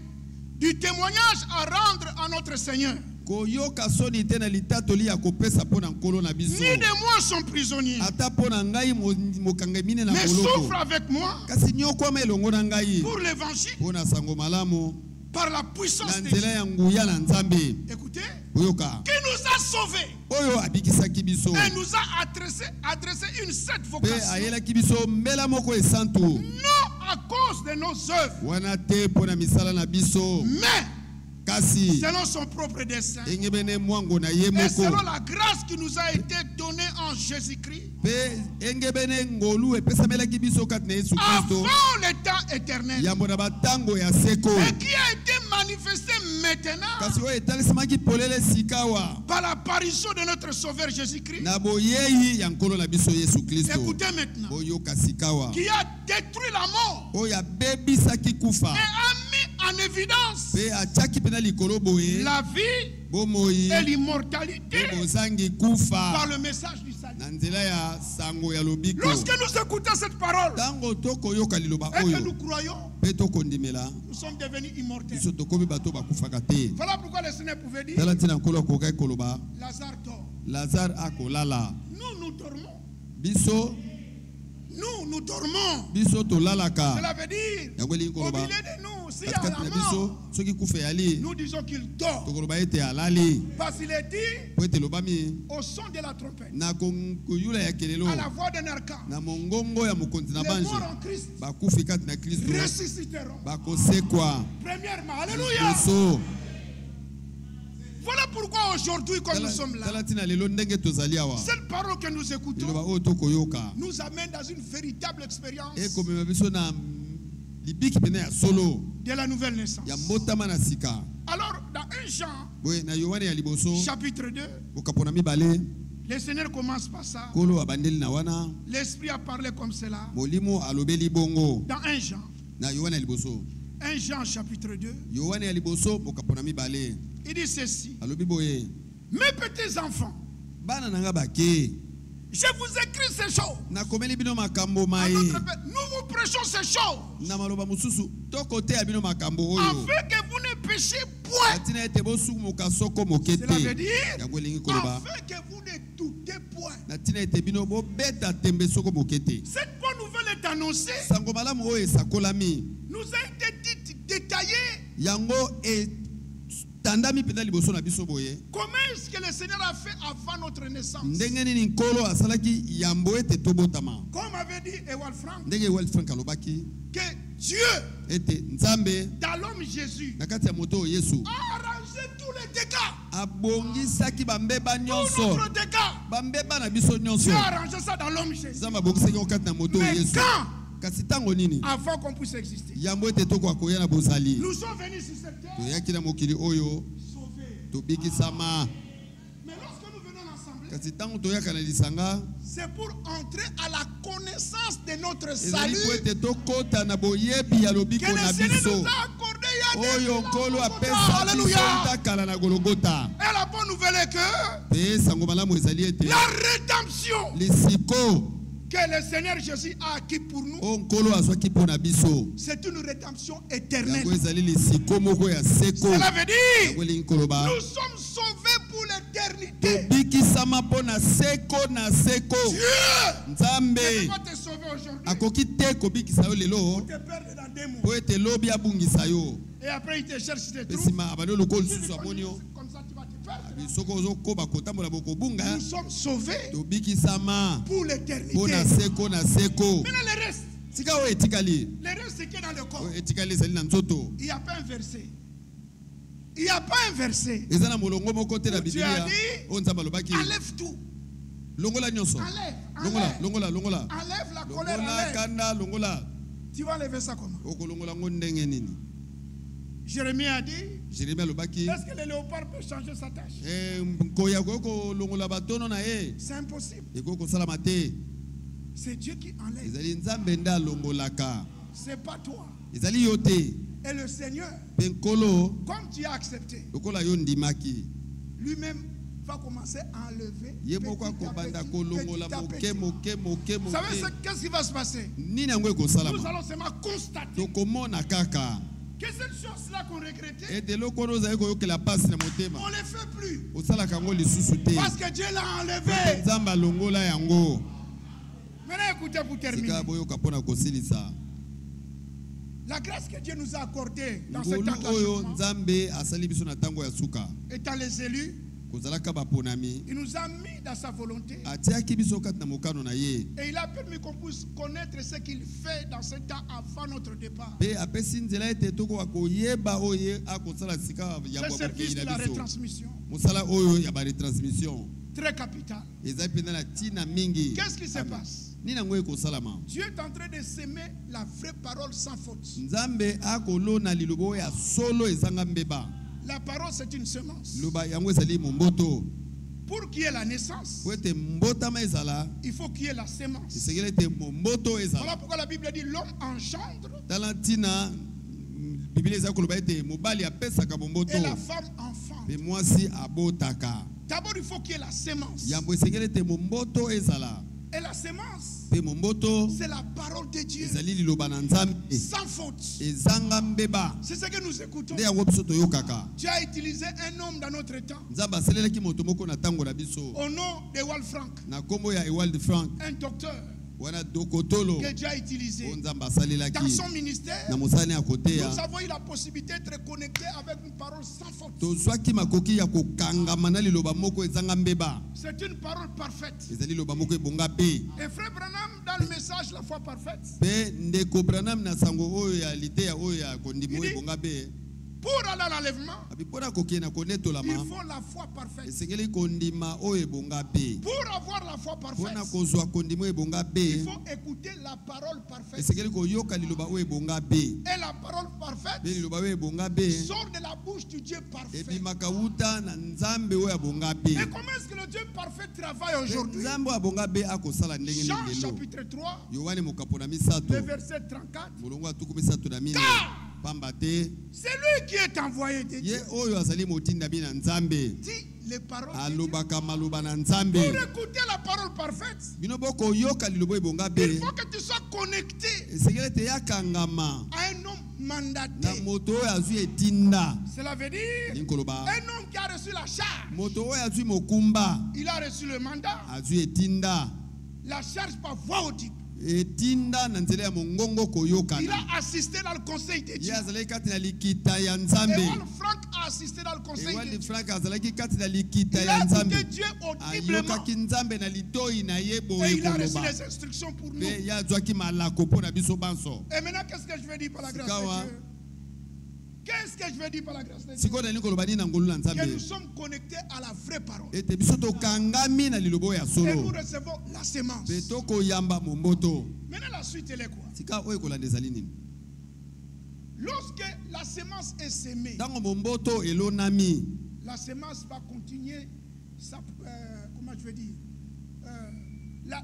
du témoignage à rendre à notre Seigneur. koyoka soni te na litatoli ya kopesa mpo na nkolo na biso. Ni de moi sont prisonniers. Ata mpo na ngai mokanga mine na Mais boloko. souffre avec moi Kasi nyokwama elongo na ngai. pour l'évangile, Mpo na sango malamu. par la puissance Na de nzela Dieu. ya nguya na Nzambe. Écoutez, Koyoka. qui nous a sauvés Oyo abikisaki biso. et nous a adressé une cette Pe vocation. ayelaki biso mbela moko esantu. Non à cause de nos œuvres, Wana te mpo na misala na biso. mais Kasi selon son propre dessein engebene mwango na ye et moko. selon la grâce qui nous a été donnée en Jésus-Christ Pe engebene ngolu epesamelaki biso kati na Yesu Kristo. avant le temps éternel Yambo na batango ya seko. et qui a été manifesté maintenant Kasi oyo etalisamaki polele sikawa. par l'apparition de notre Sauveur Jésus-Christ. Na boyeyi ya nkolo na biso Yesu Kristo. Écoutez maintenant, Boyoka sikawa. qui a détruit la mort Oyo abebisaki kufa. et a mis en évidence Pe atiaki pena likolo boye. la vie Bomoi. et l'immortalité Bozangi par kufa. le message du salut. Na nzela ya sango ya lobiko. Lorsque nous écoutons cette parole Tango tokoyoka liloba et que oyo. nous croyons, Pe tokondimela. nous sommes devenus immortels. Biso tokomi bato bakufaka te. Voilà pourquoi le Seigneur pouvait dire, Tala ntina nkolo akokai koloba. Lazare dort. Lazare akolala. Nous dormons. Biso Nous dormons. biso tolalaka. Cela veut dire, Yango elingi au milieu koloba. de nous, s'il y a Katikati la na biso mort, soki kufa eyali. nous disons qu'il dort. Tokoloba ete alali. Parce qu'il est dit Po ete elobami au son de la trompette, na koyula ya kelelo. à la voix d'un archange, Na mongongo ya mokonzi na les bange. morts en Christ Bakufi kati na Kristo. ressusciteront. Bakosekwa. Premièrement, alléluia. Biso. Voilà pourquoi aujourd'hui, comme nous sommes là, Tala ntina lelo ndenge tozali awa. cette parole que nous Liloba écoutons oyo tokoyoka. nous amène dans une véritable expérience Ekomema biso na libiki pene ya solo. de la nouvelle naissance. Ya mbotama na sika. Alors, dans 1 Jean, Boye na Yohane ya liboso. chapitre 2, Okapona mibale. le Seigneur commence par ça. Kolo abandeli na wana. L'Esprit a parlé comme cela. Molimo alobeli bongo. Dans 1 Jean, Na Yohane ya liboso. 1 Jean chapitre 2, Yohane ya liboso okapona mibale. il dit ceci. Alobi boye. Mes petits enfants, Bana nanga bake. je vous écris ces choses. Nakomeli bino makambo En mai. d'autres termes, nous vous prêchons ces choses Na maloba mususu. Toko te ya bino makambo oyo. afin que vous ne péchiez point. Atina ete bosu mokasoko mokete. Cela veut dire Yango elingi koloba. afin que vous ne doutez point. Na tina ete bino bobeta tembe soko mokete. Cette bonne nouvelle est annoncée, Sango malamu oyo esakolami. nous a été dit, détaillée. Yango tandami pena liboso na biso boye. Comment est-ce que le Seigneur a fait avant notre naissance? Ndenge nini nkolo asalaki yambo ete tobotama. Comme avait dit Ewald Frank, Ndenge World Frank alobaki que Dieu, ete Nzambe dans l'homme Jésus, na kati ya moto oyo Yesu a arrangé tous les dégâts, abongisaki bambeba tous nyonso. nos dégâts. Bambeba na biso nyonso. Dieu a arrangé ça dans l'homme Jésus. Nzambe abongisaki yango kati na moto oyo Mais Yesu. quand, Kasi tango nini avant qu'on puisse exister, yambo ete tokoka koya na bozali. nous sommes venus sur cette terre Toyaki na mokili oyo sauvés. tobikisama. Mais lorsque nous venons l'assemblée, Kasi tango toyaka na lisanga c'est pour entrer à la connaissance de notre ezali salut po ete tokota na boyebi ya que lobiko le na Seigneur biso nous a accordé il y a des oyo mille ans nkolo au apesa Golgotha. biso Alléluia. takala na gologota. Et la bonne nouvelle est que Pe sango malamu ezali ete la rédemption lisiko que le Seigneur Jésus a acquis pour nous, oyo nkolo azwaki mpo na biso c'est une rédemption éternelle. yango ezali lisiko moko ya seko. Cela veut dire Yango elingi koloba nous sommes sauvés pour l'éternité. tobikisama mpo na seko na seko. Dieu ne Nzambe peut pas te sauver aujourd'hui akoki te kobikisa yo lelo te perdre dans des mots. po ete lobi abungisa yo. Et après il te cherche, il te Pe trouve. nsima abandi lokolo Tu lisusu dis, amoni yo. comme ça tu vas te perdre. Soko ozokoba kotambola bokobunga Nous sommes sauvés tobikisama pour mpo l'éternité. na seko na seko. Maintenant le reste, Sika oyo etikali le reste c'est que dans le corps. oyo etikali ezali na nzoto. Il n'y a pas un verset. Il n'y a pas un verset. Eza na molongo moko te na Tu as Biblia dit, oyo Nzambe alobaki enlève tout. longola nyonso. Enlève, Longola, enlève. longola, longola. Enlève la colère, Longola enlève. kanda, longola. Tu vas enlever ça comment? Okolongola ngo ndenge nini? Jérémie a dit, Jérémie alobaki est-ce que le léopard peut changer sa tâche? nkoya koyoko longola batono na ye C'est impossible. ekoki kosalama te. C'est Dieu qui enlève. Ezali Nzambe nde alongolaka. C'est pas toi. Ezali yo te. Et le Seigneur, Mpe nkolo comme tu as accepté, lokola yo ndimaki lui-même va commencer à enlever. ye moko akobanda kolongola moke moke moke Vous savez moke. qu'est-ce qui va se passer? Nini yango Nous ekosalama? allons seulement constater Tokomona kaka Que cette chose-là qu'on regrettait, Et de l'autre côté, la passe na motema. on ne les fait plus. Osala kango lisusu te. Parce que Dieu l'a enlevé. Nzamba longola yango. Maintenant, écoutez pour terminer. Sika boyoka pona kosilisa. La grâce que Dieu nous a accordée dans ce temps Oyo d'achèvement, Nzambe asali biso na tango ya suka. étant les élus, Kozalaka baponami. il nous a mis dans sa volonté. Atiaki biso kati na mokano na ye. Et il a permis qu'on puisse connaître ce qu'il fait dans ce temps avant notre départ. Pe apesi nzela ete toko akoyeba oye akosala sika ya Ce bwa service de na la biso. retransmission, Mosala oyo ya ba retransmission. très capital. Eza pena na tina mingi. Qu'est-ce qui se passe? Ni nango ekosalama. Dieu est en train de s'aimer la vraie parole sans faute. Nzambe akolona lilobo ya solo ezanga mbeba. La parole, c'est une semence. Loba yango ezali momboto. Pour qu'il y ait la naissance, Po ete mbotama ezala, il faut qu'il y ait la semence. esengeli ete momboto Voilà ezala. pourquoi la Bible dit l'homme engendre Tala ntina Biblia eza koloba ete mobali apesaka momboto. et la femme enfante. Pe mwasi abotaka. D'abord, il faut qu'il y ait la semence. Yambo esengeli ete momboto ezala. Et la semence, Pe momboto c'est la parole de Dieu ezali liloba na Nzambe. sans faute. Ezanga mbeba. C'est ce que nous écoutons. Nde yango biso toyokaka. Dieu a utilisé un homme dans notre temps Nzambe asalelaki moto moko na tango na biso. au nom de Wal Frank, Na kombo ya Ewald Frank. un docteur Wana dokotolo. que Dieu a utilisé O Nzambe dans asalelaki. son ministère. Na mosani ya koteya. Nous avons eu la possibilité d'être connectés avec une parole sans faute. Tozwaki makoki ya kokangama na liloba moko ezanga mbeba. C'est une parole parfaite. Ezali liloba moko ebonga pe. Et frère Branham, dans le message La foi parfaite, Pe ndeko Branham na sango oyo ya liteya oyo ya kondimo Il dit- ebonga pe. pour aller à l'enlèvement, Abi pona kokie na konetolama. il faut la foi parfaite. Esengeli kondima oyo ebonga pe. Pour avoir la foi Pona parfaite, kozwa kondimo ebonga il pe. faut écouter la parole parfaite. Esengeli koyoka liloba oyo ebonga pe. Et la parole parfaite Pe liloba oyo ebonga pe. sort de la bouche du Dieu parfait. Ebimaka wuta na Nzambe oyo abonga pe. Et comment est-ce que le Dieu parfait travaille aujourd'hui? Nzambe oyo abonga pe akosala ndenge Jean nini lelo. chapitre 3, Yohane mokapo na misato. le verset 34. Molongo atuku misato na mine. Car Pamba te. c'est lui qui est envoyé de Ye Dieu. oyo azali motinda bi na Nzambe. Dit les paroles de Dieu. Alobaka maloba na Nzambe. Pour écouter la parole parfaite, Bino boko yoka lilobo ebonga il pe. faut que tu sois connecté Esengeli te yakangama à un homme na mandaté. moto oyo azwi etinda. Cela veut dire Linkoloba. un homme qui a reçu la charge. Moto oyo azwi mokumba. Il a reçu le mandat, Azwi etinda. la charge par voie audible. Etinda na nzela ya mongongo Il koyokana. a assisté dans le conseil de Ye Dieu. azalaki kati na likita ya Et Nzambe. Wal Frank a assisté dans le conseil de Ewaldi Dieu. Frank azalaki kati na likita Il ya a Nzambe. écouté Dieu audiblement. Ayokaki Nzambe na litoi na ye Et boye il a reçu koloba. les instructions pour nous. Pe ye azwaki malako mpo na biso banso. Et maintenant, qu'est-ce que je veux dire par la grâce Sikawa. de Dieu? Qu'est-ce que je veux dire par la grâce de Dieu? Sikoyo nali koloba nini na ngolu na Que Nzambe. nous sommes connectés à la vraie parole. Ete biso tokangami na lilobo ya Et nous solo. recevons la sémence. Pe tokoyamba momboto. Maintenant, la suite, elle est quoi? Sika oyo ekolanda ezali nini? Lorsque la sémence est sémée, Ntango momboto elonami, la sémence va continuer sa, comment je veux dire,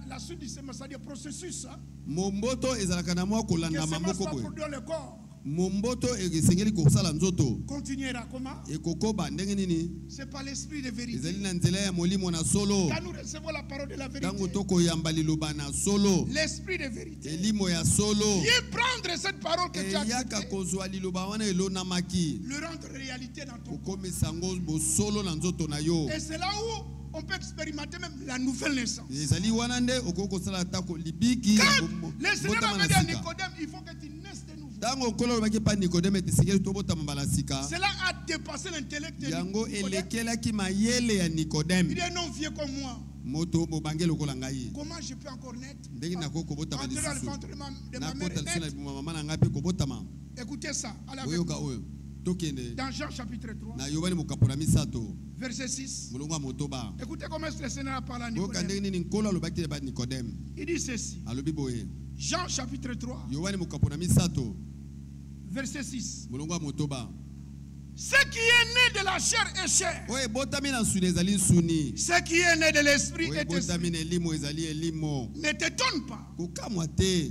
la suite du sémence, c'est-à-dire processus. Hein? momboto ezalaka na mwa Que kolanda sémence maboko va boye. produire le corps. Momboto esengeli kosala nzoto. Continuera comment? Ekokoba ndenge nini? C'est par l'esprit de vérité. Ezali na nzela ya molimo na solo. Quand nous recevons la parole de la Ntango vérité, tokoyamba liloba na solo. l'esprit de vérité, Elimo ya solo. viens prendre cette parole que tu as Eyaka acceptée, kozwa liloba wana elonamaki. le rendre réalité dans ton corps. Kokomisa yango bosolo na nzoto na yo. Et c'est là où on peut expérimenter même la nouvelle naissance. Ezali wana nde okoki kosala atako libiki ya Quand le Seigneur botama avait na dit à sika. Nicodème, il faut que tu naisses de nouveau. Ntango nkolo alobaki pa Nikodeme ete esengeli tobotama mbala sika. Cela a dépassé l'intellect de Yango Nicodème. elekelaki mayele ya Il Nikodeme. dit non vieux comme moi. Moto mobange lokola ngai. Comment je peux encore naître? Ndenge nakoki kobotama Entrer dans le lisusu. ventre de ma mère Nakota et liso na naître. bima mama na ngai mpe kobotama. Écoutez ça. Allez avec Oyoka moi. oyo. Tokende Dans Jean chapitre 3, na Yohane mokapo na misato. verset 6. Molongo ya motoba. Écoutez comment est-ce que le Seigneur a parlé à Oyoka Nicodème. ndenge nini nkolo alobaki na ba Nikodeme. Il dit ceci. Alobi boye. Jean chapitre 3, Yohane mokapo na misato. verset 6. Molongo ya motoba. Ce qui est né de la chair est chair. Oyo ebotami na nsuni ezali nsuni. Ce qui est né de l'esprit Oyo est esprit. ebotami na elimo ezali elimo. Ne t'étonne pas Kokamwa te.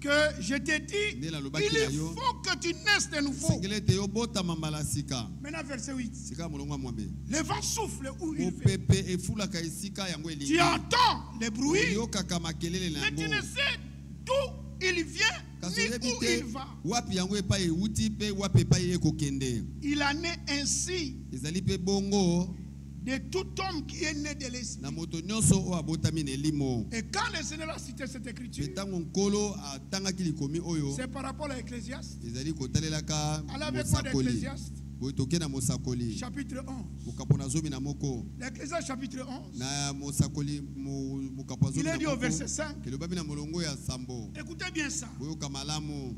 que je t'ai dit, Ndela lobaki na il yo. faut que tu naisses de nouveau. Sengeli ete yobotama mbala sika. Maintenant, verset 8. Sika molongo ya mwambe. Le vent souffle où il veut. Mopepe efulaka esika yango Tu elingi. entends les bruits, Oyokaka makelele na mais tu ne yango. sais d'où il vient où il va. Wapi yango epai euti pe wapi epai ekokende. Il en est ainsi Ezali pe bongo de tout homme qui est né de l'esprit. na moto nyonso o abotami na elimo. Et quand le Seigneur a cité cette écriture, Petango nkolo atangaki likomi oyo c'est par rapport à l'Ecclésiaste. ezali kotalelaka Allez avec quoi mosakoli. d'Ecclésiaste? Boye toke na mosakoli. Chapitre 11. Mokapo na zomi na moko. L'Ecclésiaste chapitre 11. Na mosakoli mokapo na zomi Il na est dit au moko. verset 5. Kelobami na molongo ya sambo. Écoutez bien ça. Boyo kamalamu.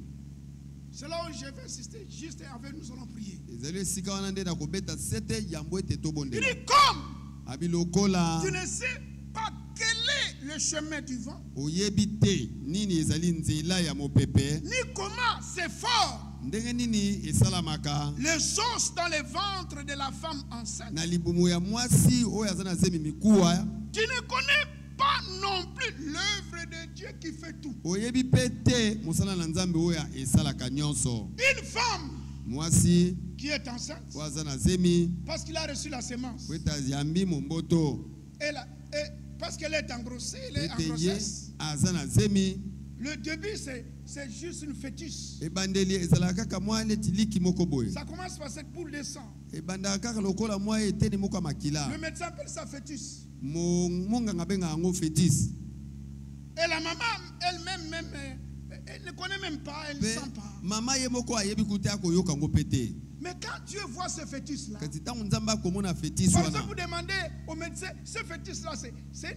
C'est là où je vais insister. Juste avec nous allons prier. Ezali esika wana nde na kobeta sete yambo ete Il tobondela. dit comme Abilokola. tu ne sais pas quel est le chemin du vent, Oyebi te nini ezali nzela ya mopepe. ni comment c'est fort Ndenge nini esalamaka. les os dans le ventre de la femme enceinte. Na libumu ya mwasi oyo aza na zemi mikuwa. Tu ne connais pas non plus l'œuvre de Dieu qui fait tout. Oyebi pe te mosala na nzambe oyo esalaka nyonso. Une femme Mwasi qui est enceinte oyo aza na zemi parce qu'il a reçu la sémence. po ete yambi momboto. Et parce qu'elle est engrossée, elle est en Ete ye grossesse. aza na zemi. Le début, c'est juste une fœtus. Ebandeli ezalaka kaka mwa neti liki moko boye. Ça commence par cette boule de sang. Ebandaka kaka lokola mwa eteni moko ya makila. Le médecin appelle ça fœtus. Monganga benga yango fétis. Et la maman elle-même, elle ne connaît même pas, elle ne Pe sent pas. mama ye moko ayebi kuta akoyoka yango pete. Mais quand Dieu voit ce fœtus-là, Kasi tango nzambe akomona fétis par wana. exemple, vous demandez au médecin, ce fœtus-là, c'est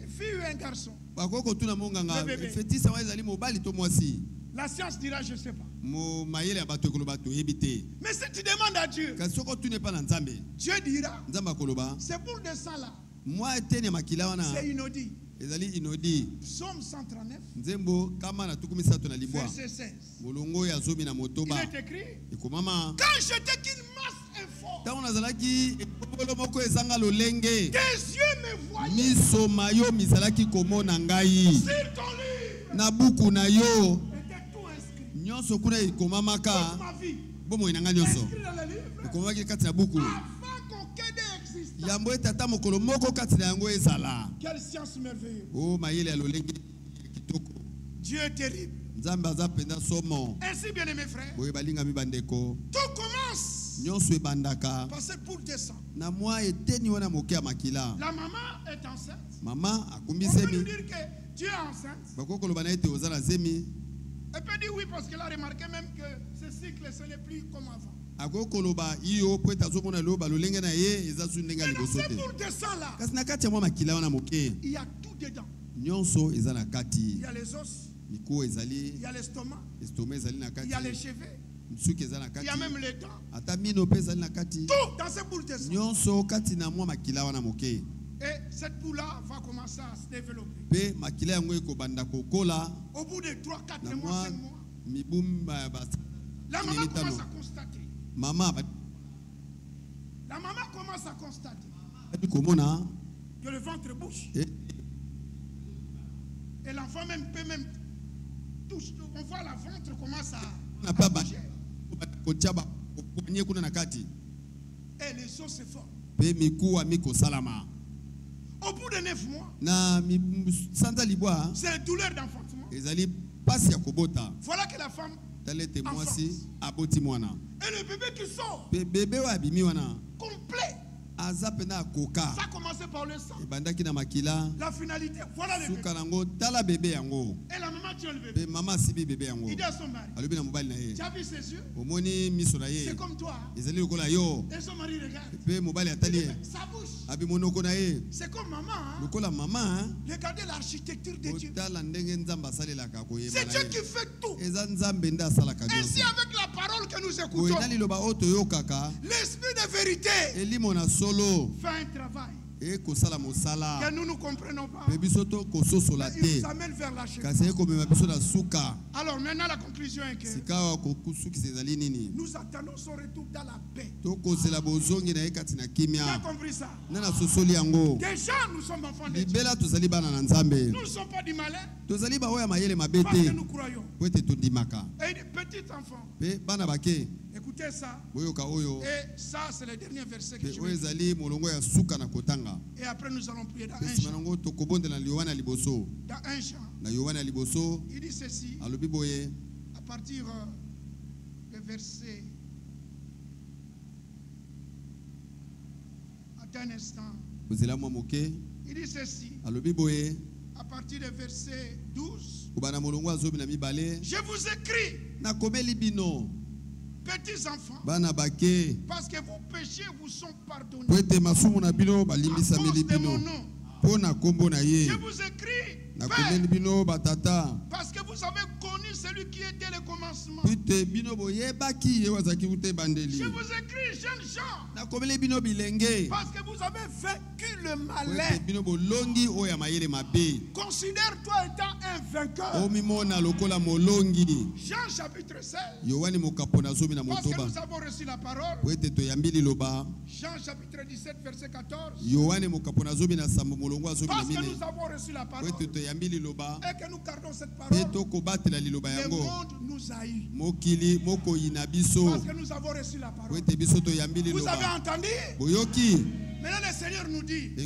une fille ou un garçon? Bakoki kotuna monganga Le bébé. fétis yango ezali mobali to mwasi. La science dira, je ne sais pas. Mo mayele ya bato ekoloba toyebi te. Mais si tu demandes à Dieu, Kasi soko tune pa na nzambe. Dieu dira, Nzambe akoloba c'est pour de sang-là. mwa eteni ya makila wana C'est inaudible. ezali inodi. Psaume 139, Nzembo kama na tuku misato na libwa. verset 16. Molongo ya zomi na Il motoba. est écrit, Ekomama. quand j'étais qu'une masse informe, Tango nazalaki ekobolo moko ezanga lolenge. tes yeux me voyaient Miso mayo mizalaki komona ngai. sur ton livre. Na buku na yo Était tout inscrit. nyonso kuna Toute ekomamaka. ma vie. Bomoi na ngai nyonso. Inscrit dans le livre. Ekomamaki kati na buku. Avant qu'aucun d'eux existe. Yambo ete ata mokolo moko kati na yango ezala. Quelle science merveilleuse. O mayele ya lolenge kitoko. Dieu est terrible. Nzambe aza penza somo. Ainsi, bien aimés frères, Boye balingami bandeko. tout commence Nyonso ebandaka. par cette boule de sang. Na mwa eteni wana moke ya makila. La maman est enceinte. Mama On akumbi peut lui zemi. dire que Dieu est enceinte. Bakoki koloba na ete oza na zemi. Elle peut dire oui parce qu'elle a remarqué même que ce cycle, ce n'est plus comme avant. Akoki koloba iyo po ete azomona loba lolenge na ye eza su ndenge ya Mais dans liboso cette te. boule de sang-là, Kasi na kati ya mwa makila wana moke il y a tout dedans. nyonso eza na Il kati. y a les os, Mikuwa il ezali, y a l'estomac, estoma ezali na il y a les kati, cheveux, msuki eza na il kati, y a même les dents. ata mino mpe ezali na kati. Tout dans cette boule de sang. Nyonso kati na mwa makila wana moke. Et cette boule-là va commencer à se développer. Pe makila yango ekobanda kokola Au bout de 3, 4 na mois, mwa 5 mois, mibu la maman commence à constater. mama La maman commence à constater babi komona que le ventre bouge. e Et l'enfant même peut même touche. On voit le ventre commence na à pa bouger. kotia bakoanye kuna na kati. Et les os se forment. Pe mikuwa mikosalama Au bout de 9 mois, na sanza libwa c'est la douleur d'enfantement. ezali pasi ya kobota. Voilà que la femme Tala ete mwasi aboti mwana. et le bébé qui sort Pe bebe oyo abimi wana complet. aza pena akoka. Ça a commencé par le sang. Ebandaki na makila La finalité, voilà le bébé. suka nango tala bebe yango. Et la maman tient le bébé. Pe mama asibi bebe yango. Il dit à son mari, Alobi na mobali na ye. tu as vu ses yeux? Omoni miso na ye. C'est comme toi. Ezali lokola yo. Et son mari regarde. Pe mobali atali ye. Sa bouche, Abi monoko na ye. c'est comme maman. Hein? Lokola mama Regardez l'architecture de Dieu. otala ndenge nzambe asalelaka koyeba C'est na Dieu ye. qui fait tout. Eza nzambe nde asalaka Ainsi, nyonso. avec la parole que nous Boye écoutons, na liloba oyo toyokaka l'esprit de vérité elimo na solo fait un travail ekosala que mosala. nous ne comprenons pas. Pe biso to kososola Il te. nous amène vers la chute. Kasi ekomema biso na suka. Alors maintenant, la conclusion est que Sika wa kokusukisa ezali nini? nous attendons son retour dans la paix. Tokozela bozongi na ye kati na Tu as kimia. compris ça? Na na sosoli yango. Déjà, nous sommes enfants de Dieu. Libela tozali bana na Nzambe. Nous ne sommes pas du malin Tozali ba oya mayele mabe parce que te. nous croyons. Po ete tondimaka. Et des petits enfants, Pe bana bake écoutez ça. boyoka oyo. Et ça, c'est le dernier verset que Pe je oyo vais ezali molongo ya suka na kotanga. Et après, nous allons prier dans Pe un sima chant. nango tokobondela na Yohana liboso. Dans un chant. Na Yohana liboso Il dit ceci. alobi boye partir des versets. Attends un instant. Il dit ceci. À partir du verset 12. Je vous écris, petits enfants, parce que vos péchés vous sont pardonnés. À cause de mon nom. Je vous écris, Père, parce que vous avez connu celui qui était le commencement. Je vous écris, jeunes gens, parce que vous avez vaincu le malin. Considère-toi étant un vainqueur. Jean chapitre 16. Parce que nous avons reçu la parole. Jean chapitre 17 verset 14. Parce que nous avons reçu la parole. Et que nous gardons cette parole. Le monde nous haït. Parce que nous avons reçu la parole. Vous avez entendu? Maintenant le Seigneur nous dit dans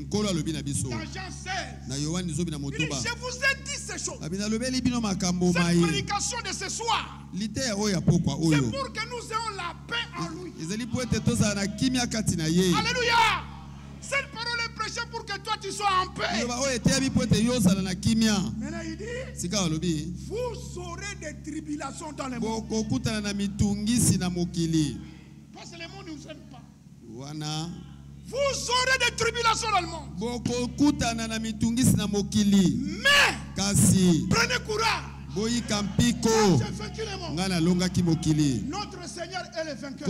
Jean 16, il dit, je vous ai dit ces choses. Cette prédication de ce soir, c'est pour que nous ayons la paix en lui. Alléluia. Cette parole est prêchée pour que toi tu sois en paix. Maintenant il dit, vous aurez des tribulations dans le monde. Parce que le monde ne nous aime pas. Vous aurez des tribulations dans le monde. Mais prenez courage. J'ai vaincu le monde. Notre Seigneur est le vainqueur.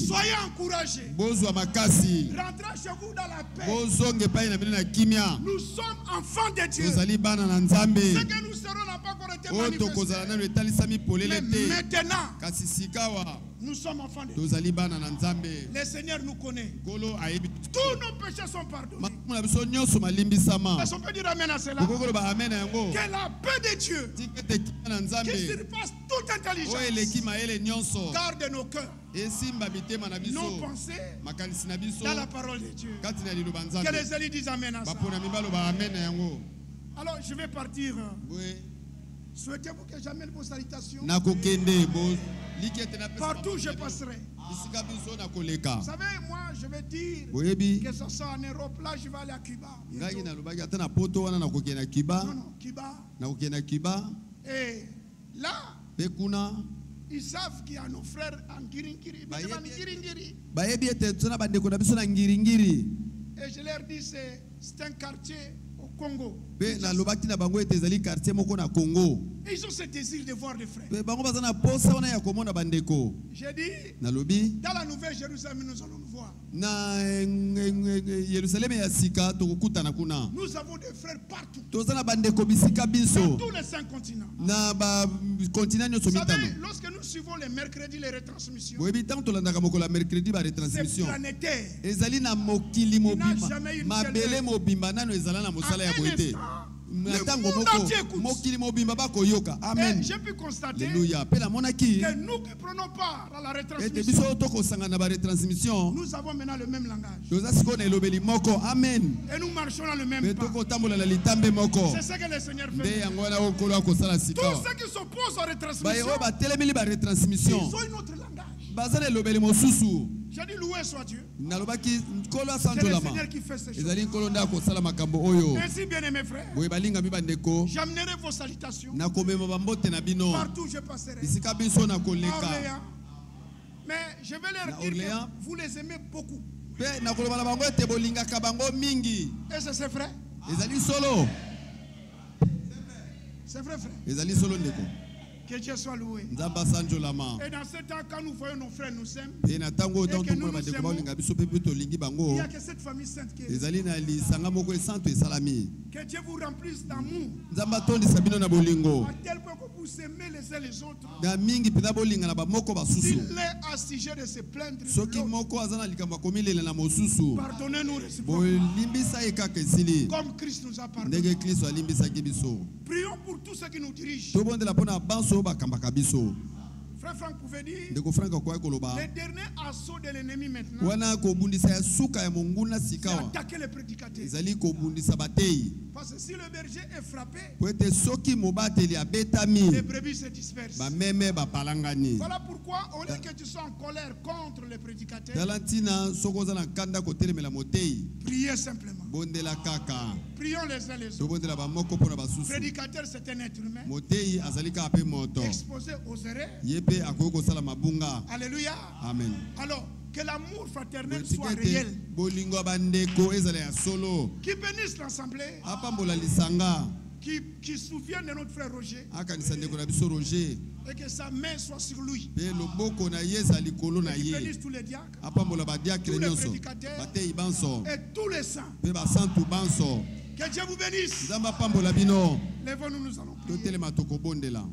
Soyez encouragés. Rentrez chez vous dans la paix. Nous sommes enfants de Dieu. Ce que nous serons n'a pas encore été manifesté. Mais maintenant, nous sommes enfants de Dieu. Le Seigneur nous connaît. Tous nos péchés sont pardonnés. Est-ce qu'on peut dire amen à cela? Que la paix de Dieu, qui surpasse toute intelligence, garde nos cœurs, nos pensées dans la parole de Dieu. Que les élus disent amen à ça. Alors je vais partir. Souhaitez-vous que j'amène vos salutations? Partout où je passerai. Vous savez, moi je vais dire que ce soit en Europe, là je vais aller à Cuba. Non, Cuba. Et là, ils savent qu'il y a nos frères en Ngiringiri. Et je leur dis, c'est un quartier au Congo. Ils ont ce désir de voir des frères. J'ai dit, dans la Nouvelle Jérusalem, nous allons nous voir. Nous avons des frères partout. Dans tous les 5 continents. Vous savez, lorsque nous suivons les mercredis, les retransmissions, c'est planétaire. Il n'a jamais eu une et j'ai pu constater que nous qui prenons part à la retransmission, nous avons maintenant le même langage. Et nous marchons dans le même pas. C'est ce que le Seigneur fait. Tous ceux qui s'opposent à la retransmission, ils ont un autre langage. J'ai dit loué soit Dieu. C'est le Seigneur qui fait ces choses. Ainsi, bien aimés frères, j'amènerai vos salutations partout où je passerai. Orléans. Mais je vais leur dire que vous les aimez beaucoup. Et c'est vrai. C'est vrai, frère. Que Dieu soit loué. Et dans ce temps, quand nous voyons nos frères nous aiment, et que nous nous aimons, il n'y a que cette famille sainte qui est. Que Dieu vous remplisse d'amour. À tel point que vous aimez les uns les autres. S'il est à sujet de se plaindre, pardonnez-nous réciproquement. Comme Christ nous a pardonné. Prions pour tous ceux qui nous dirigent. Frère Franck pouvait dire, le dernier assaut de l'ennemi maintenant, c'est attaquer les prédicateurs. Parce que si le berger est frappé, po ete soki mobateli abetami les brebis se dispersent. bameme bapalangani. Voilà pourquoi, au lieu que tu sois en colère contre le prédicateur, tala ntina soki oza na nkanda kotelemela motei priez simplement. bondela kaka Prions les uns les autres. tobondela bamoko mpo na Le basusu. prédicateur, c'est un être humain, motei azali kaka mpe moto exposé aux erreurs. ye mpe akoki kosala mabunga. Alléluia. Amen. Alors, que l'amour fraternel Tika soit ete réel. bolingo ya bandeko ezala ya solo. Qui bénisse l'assemblée, apambola lisanga qui souvienne de notre frère Roger, akanisa ndeko na biso Roger et que sa main soit sur lui. mpe loboko na ye eza likolo na Qui ye. bénisse tous les diacres apambola badiakre tous les nyonso prédicateurs batei banso et tous les saints. mpe basantu banso. Que Dieu vous bénisse. nzambe apambola bino. Lèvons-nous, nous allons prier. totelema tokobondela.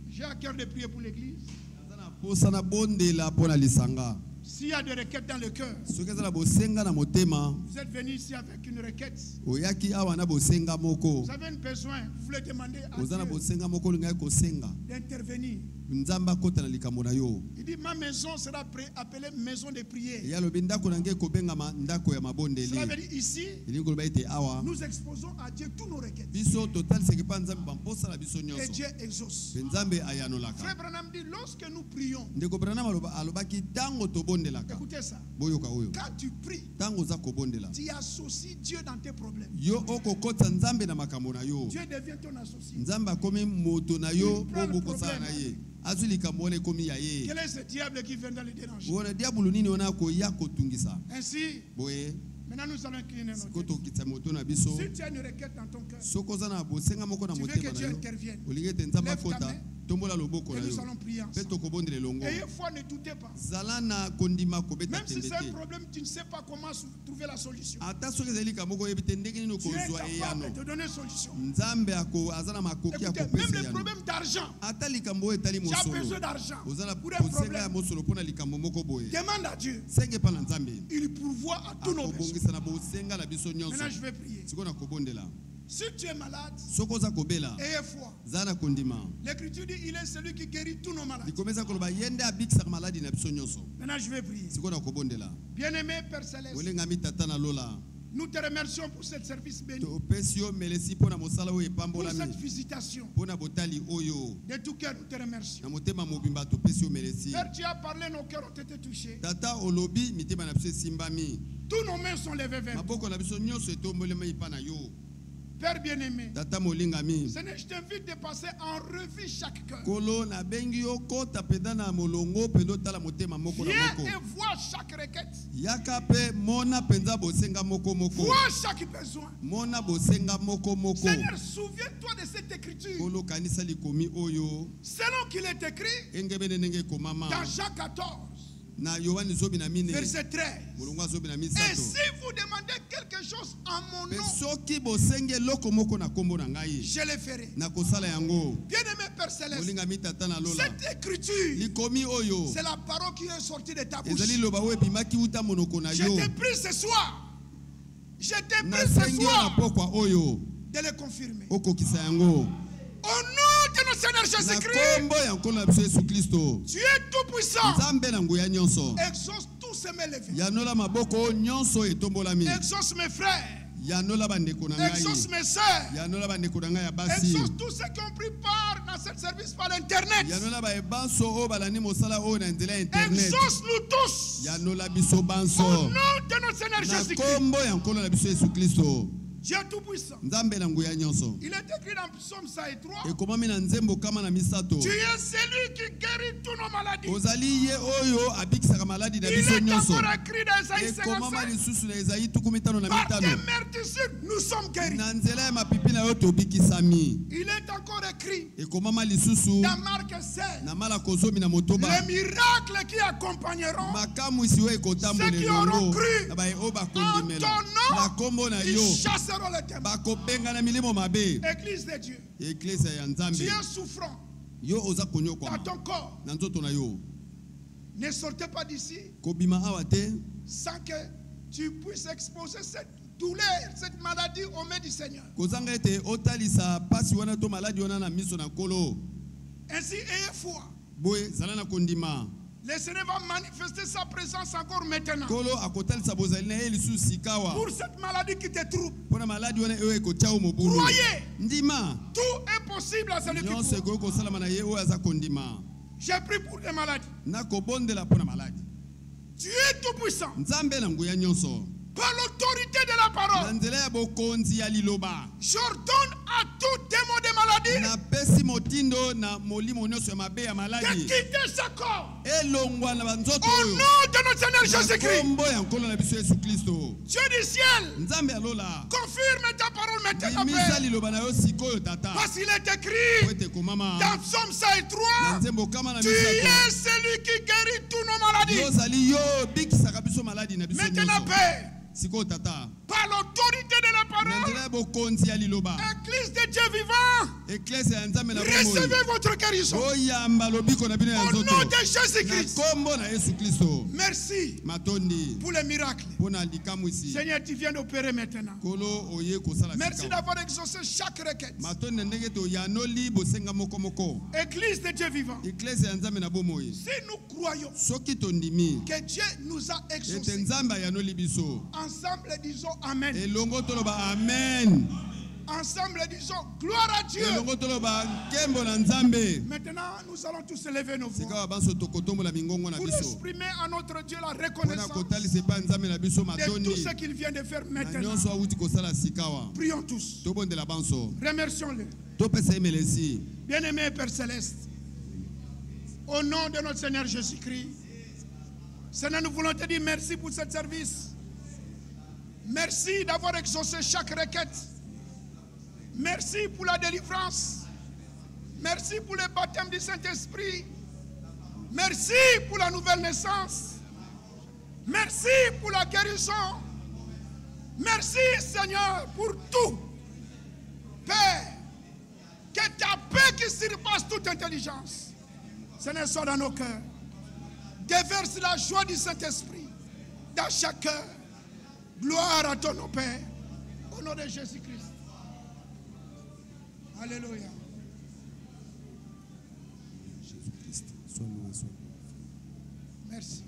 J'ai à cœur de prier pour l'église. aza na posa na bondela mpo na lisanga. S'il y a des requêtes dans le cœur, soki eza na bosenga na motema vous êtes venu ici avec une requête. oyaki awa na bosenga moko. Vous avez un besoin, vous voulez demander à oza na Dieu bosenga moko olingai kosenga d'intervenir. nzambe akota na likambo na yo. Il dit, ma maison sera appelée maison de prière. ye alobi ndako na ngai ekobengama ndako ya mabondeli. Cela veut dire ici, elingi koloba ete awa nous exposons à Dieu tous nos requêtes. biso totalisaki mpa nzambe bamposa na biso Et nyonso Dieu exauce. mpe nzambe ayanolaka. Frère Branham dit, lorsque nous prions, ndeko branam alobaki ntango tobondelaka. écoutez ça, boyoka oyo quand tu pries, ntango oza kobondela tu associes Dieu dans tes problèmes. yo okokotisa nzambe na makambo na yo. Dieu devient ton associé. nzambe akomi moto na yo Il prend oyo le bokosala na problème. ye azwi likambo wana ekomi ya ye. Quel est ce diable qui vient dans le déranger? bona diabolo nini wana akoya kotungisa Ainsi, boye maintenant nous allons incliner nos siko têtes. tokitisa moto na biso. Si tu as une requête dans ton cœur, soki oza na bosenga moko na tu veux motema que na Dieu yo intervienne. olingi ete nzambe Lève ta akota main. tombola loboko Et na nous yo allons prier mpe ensemble. tokobondela elongo. Ayez foi, ne doutez pas. zala na kondima kobeta Même si tembe c'est un te. problème, tu ne sais pas comment trouver la solution. ata soki ezali likambo moko oyebi te ndenge nini Dieu est okozwa capable eyano. de te donner solution. nzambe aza na makoki ya Écoutez, même kopesa les eyano. problèmes d'argent, ata likambo oyo etali tu as besoin mosolo d'argent oza na pour un kosenga ya problème. mosolo mpo na likambo moko boye. Demande à Dieu. senge mpa na nzambe Il pourvoit à tous nos besoins. akobongisa na bosenga na biso nyonso. Maintenant, je vais prier. sikoyo na kobondela Si tu es malade, soki oza kobela ayez foi. zala na kondima. L'Écriture dit il est celui qui guérit tous nos maladies. likomeza koloba ye nde abikisaka maladi na biso nyonso. Maintenant, je vais prier. sikoyo na kobondela Bien-aimé Père Céleste, olengami tata na lola nous te remercions pour ce service béni, topesi yo melesi mpo na mosala oyo pour epambolami cette visitation. mpo na botali oyo. De tout cœur, nous te remercions. na motema mobimba topesi yo melesi. Père, tu as parlé, nos cœurs ont été touchés. tata olobi mitema na biso esimbami. Tous nos mains sont levées vers toi. maboko na biso nyonso etombolema epa na yo. Père bien-aimé, tata molingami Seigneur, je t'invite de passer en revue chaque cœur. kolo nabengi yo kota mpenza na molongo mpenza otala motema moko na Viens moko. et vois chaque requête. yaka mpe mona mpenza bosenga moko moko. Vois chaque besoin. mona bosenga moko moko. Seigneur, souviens-toi de cette écriture. kolo kanisa likomi oyo Selon qu'il est écrit engebene ndenge ekomama dans Jean 14, na yohani zobi na mine verset 13. molongo azobi na Et misato. si vous demandez quelque chose en mon mpe nom, soki bosengi eloko moko na nkombo na ngai je le ferai. nakosala yango. Bien-aimé Père Céleste, molingami tata na lola cette écriture, likomi oyo c'est la parole qui est sortie de ta bouche. ezali loba oyo ebimaki wuta monoko na Je yo. t'ai pris ce soir. Je t'ai pris ce nasengi yo na soir pokwa oyo de le confirmer. okokisa yango Au nom de notre Seigneur na Jésus-Christ, nkombo ya nkolo na biso yesu kristo. tu es tout puissant. nzambe na nguya nyonso Exauce tous ces mains levées. yanola maboko oyo nyonso etombolami. Exauce mes frères. yanola bandeko na Exauce ngai mes sœurs. yanola bandeko na ngai ya basi. Exauce tous ceux qui ont pris part dans ce service par l'internet. yanola bayebanso oyo balandi mosala oyo na nzela ya internet. Exauce-nous tous. yanola biso banso Au nom de notre Seigneur na Jésus-Christ. nkombo ya nkolo na biso yesu kristo. Dieu tout-puissant. nzambe na nguya nyonso Il est écrit dans Psaume 103. ekomami na nzembo kama na misato. Tu es celui qui guérit tous nos maladies. ozali ye oyo abikisaka maladi na Il biso est nyonso. encore écrit dans Isaïe ekomama 55. lisusu na ezayi 15 na Par tes 5. meurtrissures, nous sommes guéris. na nzela ya mapipi na yo tobikisami. Il est encore écrit ekomama lisusu dans Marc 16. na mala kozomi na motoba. Les miracles qui accompagneront makamwisi oyo ekotambola Ceux qui auront elongo cru na baye oyo en bakondimela ton nom, na nkombo na yo ils chasseront les démons. bakobenga na milimo mabe. Église de Dieu, eklesa ya tu nzambe es souffrant yo oza dans konyokwama ton corps. na nzoto na yo. Ne sortez pas d'ici kobima awa te sans que tu puisses exposer cette douleur, cette maladie aux mains du Seigneur. kozanga ete otalisa pasi wana to maladi wana na miso na nkolo. Ainsi, ayez foi. boye zala na kondima. Le Seigneur va manifester sa présence encore maintenant. Kolo akotalisa bozali na ye lisusu sikawa. Pour cette maladie qui te trouble. Pona maladi wana eyo ekotia yo mobulu. Croyez. Ndima. Tout est possible à celui qui croit. Nyonso ekoki kosalama na ye oyo aza kondima. J'ai pris pour les maladies. Nakobondela pona maladi. Tu es tout puissant. Nzambe na nguya nyonso. Par l'autorité de la parole. Na nzela ya bokonzi ya liloba. J'ordonne à tout démon de maladie. Na pesi motindo na molimo nyonso ya mabe ya maladi. De quitter ce corps. Elongwa na banzoto Au oyo. nom de notre Seigneur Jésus-Christ. Kombo ya nkolo na biso Yesu Kristo. Dieu du ciel. Nzambe alola. Confirme ta parole maintenant. Bimisa liloba na yo sikoyo tata. Parce qu'il est écrit Wete komama. dans Psaume 103. Na nzembo kama na Tu misato. es celui qui guérit tous nos maladies. Yo zali yo bikisaka biso maladi na biso Maintenant, nyonso. Père, Sikoyo tata. par l'autorité de la Na parole, nzela ya bokonzi ya liloba. Église de Dieu vivant, Eklese ya nzambe na bomoi. recevez votre guérison. Oyamba lobiko na bino ya Au nzoto. nom de Na Jésus-Christ. kombo na Yesu Kristo. Merci Matondi. pour les miracles. Pona likamwisi. Seigneur, tu viens d'opérer maintenant. Kolo oye kosala Merci sika. d'avoir exaucé chaque requête. Matondi na ndenge to yanoli bosenga moko moko. Église de Dieu vivant. Eklese ya nzambe na bomoi. Si nous croyons Soki tondimi. que Dieu nous a Ete exaucés, nzambe ayanoli biso. ensemble disons Amen. Elongo toloba amen. Ensemble disons gloire à Dieu. Elongo toloba nkembo na nzambe. Maintenant, nous allons tous élever nos Sika voix wa banso tokotombo la mingongo na pour biso. exprimer à notre Dieu la Pona reconnaissance kotalisa pa nzambe na biso de tout matondi. ce qu'il vient de faire Na maintenant. nyonso awuti kosala sikawa. Prions tous. Tobondela banso. Remercions-le. Topesa emelesi. Bien-aimé Père Céleste, au nom de notre Seigneur Jésus-Christ, Seigneur, nous voulons te dire merci pour ce service. Merci d'avoir exaucé chaque requête. Merci pour la délivrance. Merci pour le baptême du Saint-Esprit. Merci pour la nouvelle naissance. Merci pour la guérison. Merci, Seigneur, pour tout. Père, que ta paix qui surpasse toute intelligence, Seigneur, soit dans nos cœurs. Déverse la joie du Saint-Esprit dans chaque cœur. Gloire à ton nom, Père. Au nom de Jésus-Christ. Alléluia. Jésus-Christ, sois loué, sois loué. Merci.